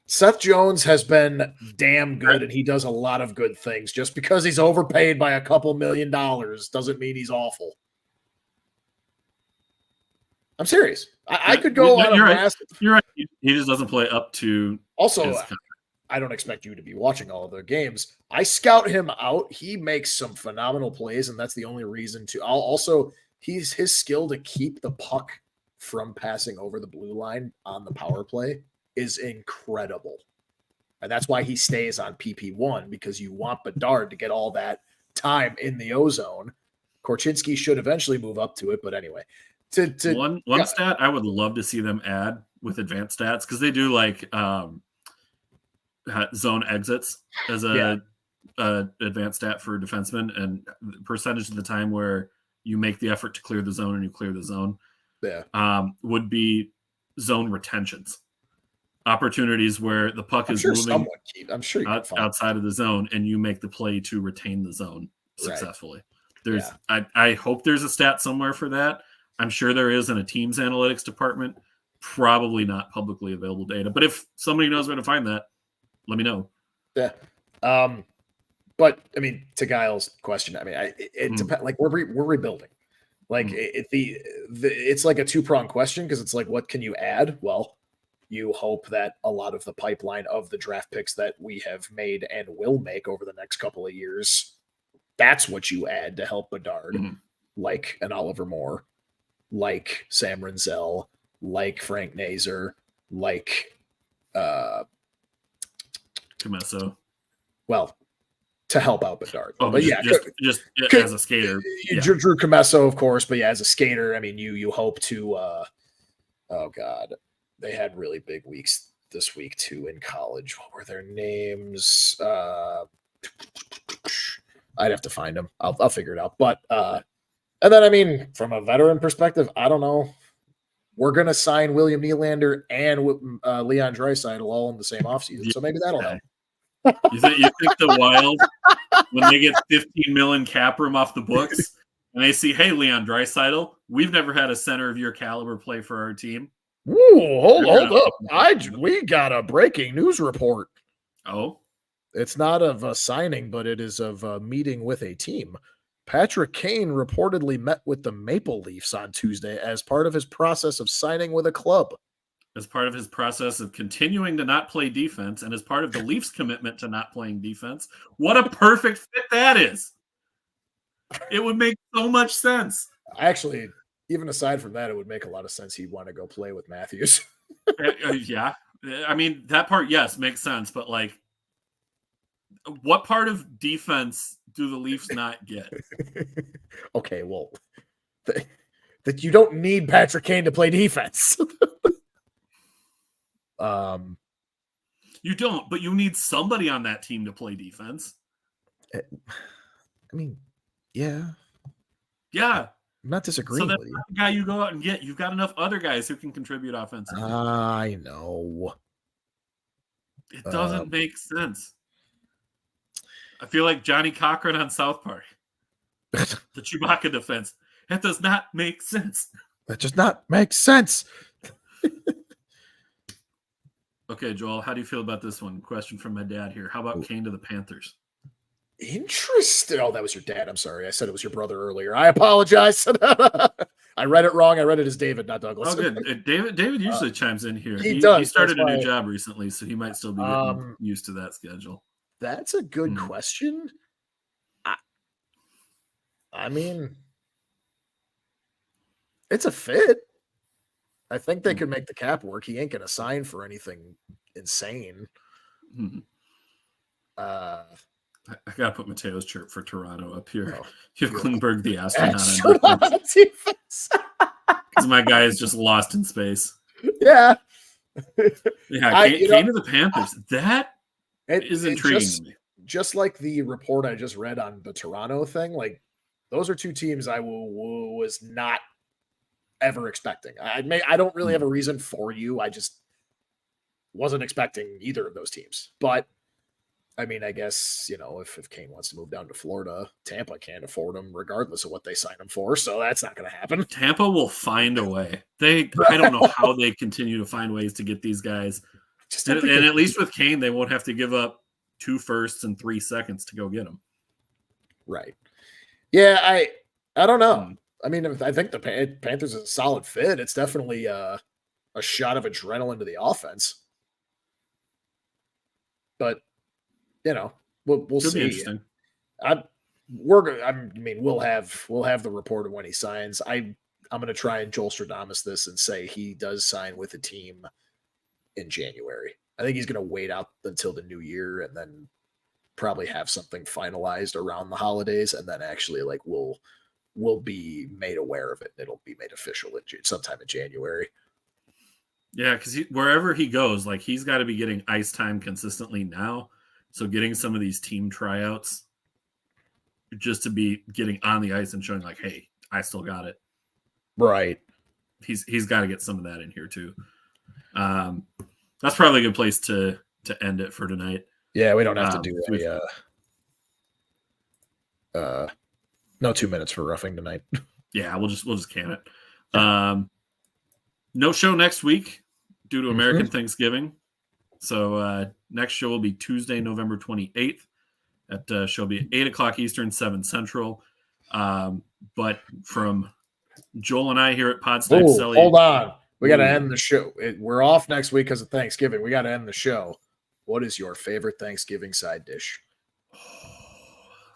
Speaker 2: Seth Jones has been damn good, and he does a lot of good things. Just because he's overpaid by a couple $1 million doesn't mean he's awful. I'm serious. I could go on a massive.
Speaker 1: You're right. He just doesn't play up to. Also,
Speaker 2: I don't expect you to be watching all of their games. I scout him out. He makes some phenomenal plays, and that's the only reason to. Also, his skill to keep the puck from passing over the blue line on the power play is incredible. And that's why he stays on PP1, because you want Bedard to get all that time in the O-zone. Korchinski should eventually move up to it, but anyway.
Speaker 1: One stat I would love to see them add with advanced stats, because they do like zone exits as a advanced stat for defensemen, and percentage of the time where you make the effort to clear the zone and you clear the zone would be zone retentions. Opportunities where the puck is moving outside of the zone and you make the play to retain the zone successfully. I hope there's a stat somewhere for that. I'm sure there is in a team's analytics department. Probably not publicly available data, but if somebody knows where to find that, let me know.
Speaker 2: Yeah. But I mean, to Giles' question, I mean, it depends. Like we're rebuilding. Like it's like a two-pronged question because it's like, what can you add? Well, you hope that a lot of the pipeline of the draft picks that we have made and will make over the next couple of years, that's what you add to help Bedard, like an Oliver Moore, like Sam Renzel, like Frank Nazer, like
Speaker 1: Comesso.
Speaker 2: Well, to help out Bedard.
Speaker 1: Oh,
Speaker 2: but
Speaker 1: just as a skater.
Speaker 2: Yeah. Drew Comesso, of course, but yeah, as a skater, I mean, you hope to oh God. They had really big weeks this week too in college. What were their names? I'd have to find them. I'll figure it out. But and then I mean, from a veteran perspective, I don't know. We're gonna sign William Nylander and Leon Draisaitl all in the same offseason, so maybe that'll help.
Speaker 1: You think the Wild, when they get 15 million cap room off the books, and they see, hey, Leon Draisaitl, we've never had a center of your caliber play for our team.
Speaker 2: Ooh, hold up! We got a breaking news report.
Speaker 1: Oh,
Speaker 2: it's not of a signing, but it is of a meeting with a team. Patrick Kane reportedly met with the Maple Leafs on Tuesday as part of his process of signing with a club.
Speaker 1: As part of his process of continuing to not play defense, and as part of the Leafs' commitment to not playing defense. What a perfect fit that is! It would make so much sense.
Speaker 2: Actually, even aside from that, it would make a lot of sense he'd want to go play with Matthews.
Speaker 1: Yeah. I mean, that part, yes, makes sense. But, like, what part of defense do the Leafs not get?
Speaker 2: Okay, well, that you don't need Patrick Kane to play defense.
Speaker 1: You don't, but you need somebody on that team to play defense.
Speaker 2: I mean, yeah.
Speaker 1: Yeah.
Speaker 2: I'm not disagreeing with you.
Speaker 1: So that's the guy you go out and get. You've got enough other guys who can contribute offensively.
Speaker 2: I know.
Speaker 1: It doesn't make sense. I feel like Johnny Cochran on South Park. The Chewbacca defense. That does not make sense.
Speaker 2: That does not make sense.
Speaker 1: Okay, Joel, how do you feel about this one? Question from my dad here. How about Kane to the Panthers?
Speaker 2: Interesting. Oh, that was your dad. I'm sorry. I said it was your brother earlier. I apologize. I read it wrong. I read it as David, not Douglas.
Speaker 1: Oh, good. David usually chimes in here.
Speaker 2: He does.
Speaker 1: He started a new job recently, so he might still be getting used to that schedule.
Speaker 2: That's a good question. I mean, it's a fit. I think they could make the cap work. He ain't going to sign for anything insane.
Speaker 1: I got to put Mateo's chirp for Toronto up here. Oh, you have Klingberg the astronaut. Because my guy is just lost in space.
Speaker 2: Yeah.
Speaker 1: Yeah, Kane to the Panthers. That is intriguing to me.
Speaker 2: Just like the report I just read on the Toronto thing, like those are two teams I was not ever expecting. I don't really have a reason for you. I just wasn't expecting either of those teams. But I mean, I guess, if Kane wants to move down to Florida, Tampa can't afford him regardless of what they sign him for. So that's not going to happen.
Speaker 1: Tampa will find a way. I don't know how they continue to find ways to get these guys. And at least with Kane, they won't have to give up 2 firsts and 3 seconds to go get him.
Speaker 2: Right. Yeah, I don't know. I mean, I think the Panthers is a solid fit. It's definitely a shot of adrenaline to the offense. But we'll see.
Speaker 1: Interesting.
Speaker 2: We'll have the report of when he signs. I'm going to try and Joel Stradamus this and say he does sign with a team in January. I think he's going to wait out until the new year and then probably have something finalized around the holidays, and then actually we'll be made aware of it. It'll be made official sometime in January.
Speaker 1: Yeah, because wherever he goes, he's got to be getting ice time consistently now. So getting some of these team tryouts just to be getting on the ice and showing hey, I still got it.
Speaker 2: Right.
Speaker 1: He's got to get some of that in here too. That's probably a good place to end it for tonight.
Speaker 2: Yeah, we don't have to do no 2 minutes for roughing tonight.
Speaker 1: Yeah, we'll just can it. No show next week due to American Thanksgiving. So next show will be Tuesday, November 28th. That show will be at 8 o'clock Eastern, 7 Central. But from Joel and I here at Pod Snipe Celly.
Speaker 2: Hold on. We got to end the show. We're off next week because of Thanksgiving. We got to end the show. What is your favorite Thanksgiving side dish?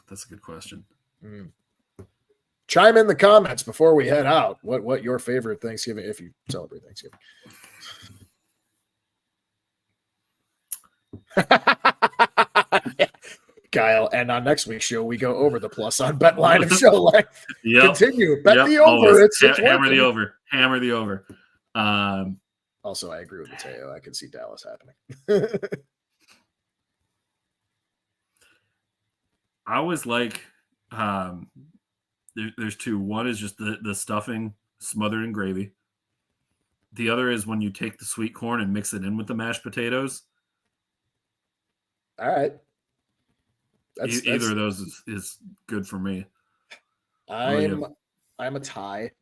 Speaker 1: That's a good question.
Speaker 2: Chime in the comments before we head out. What your favorite Thanksgiving, if you celebrate Thanksgiving. Kyle, and on next week's show, we go over the plus on bet line of show length. Continue. Bet the over. It's
Speaker 1: hammer the over. Hammer the over.
Speaker 2: Also, I agree with Mateo. I can see Dallas happening.
Speaker 1: I always like there's two. One is just the stuffing smothered in gravy. The other is when you take the sweet corn and mix it in with the mashed potatoes.
Speaker 2: All right.
Speaker 1: Either of those is good for me.
Speaker 2: I'm a tie,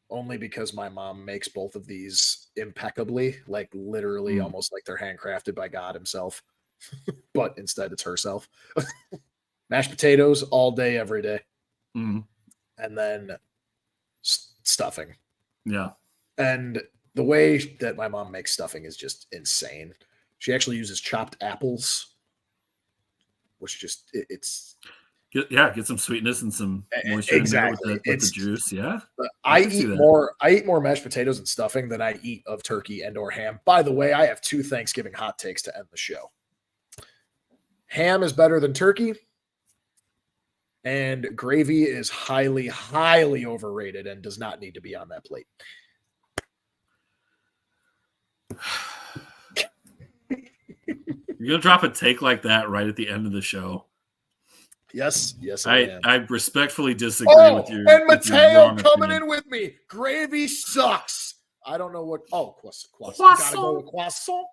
Speaker 2: only because my mom makes both of these impeccably, like literally almost like they're handcrafted by God himself. But instead it's herself. Mashed potatoes all day, every day. And then stuffing.
Speaker 1: Yeah.
Speaker 2: And the way that my mom makes stuffing is just insane. She actually uses chopped apples, which just
Speaker 1: get some sweetness and some moisture in there with the juice. Yeah.
Speaker 2: I eat more mashed potatoes and stuffing than I eat of turkey and or ham. By the way, I have 2 Thanksgiving hot takes to end the show. Ham is better than turkey, and gravy is highly, highly overrated and does not need to be on that plate.
Speaker 1: You're gonna drop a take like that right at the end of the show.
Speaker 2: Yes, I
Speaker 1: respectfully disagree with you.
Speaker 2: And Mateo coming in with me. Gravy sucks. I don't know what. Oh, croissant. Gotta go with croissant.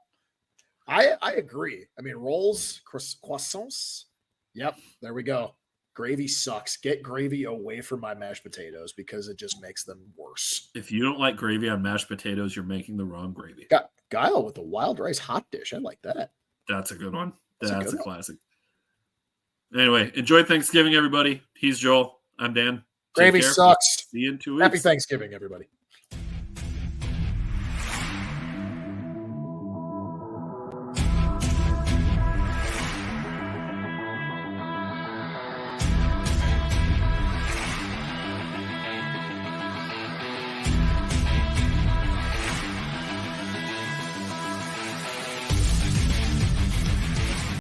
Speaker 2: I agree. I mean, rolls, croissants. Yep, there we go. Gravy sucks. Get gravy away from my mashed potatoes because it just makes them worse.
Speaker 1: If you don't like gravy on mashed potatoes, you're making the wrong gravy.
Speaker 2: Got Guile with the wild rice hot dish. I like that.
Speaker 1: That's a good one. That's a classic. Anyway, enjoy Thanksgiving, everybody. He's Joel. I'm Dan.
Speaker 2: Gravy sucks.
Speaker 1: See you in 2 weeks.
Speaker 2: Happy Thanksgiving, everybody.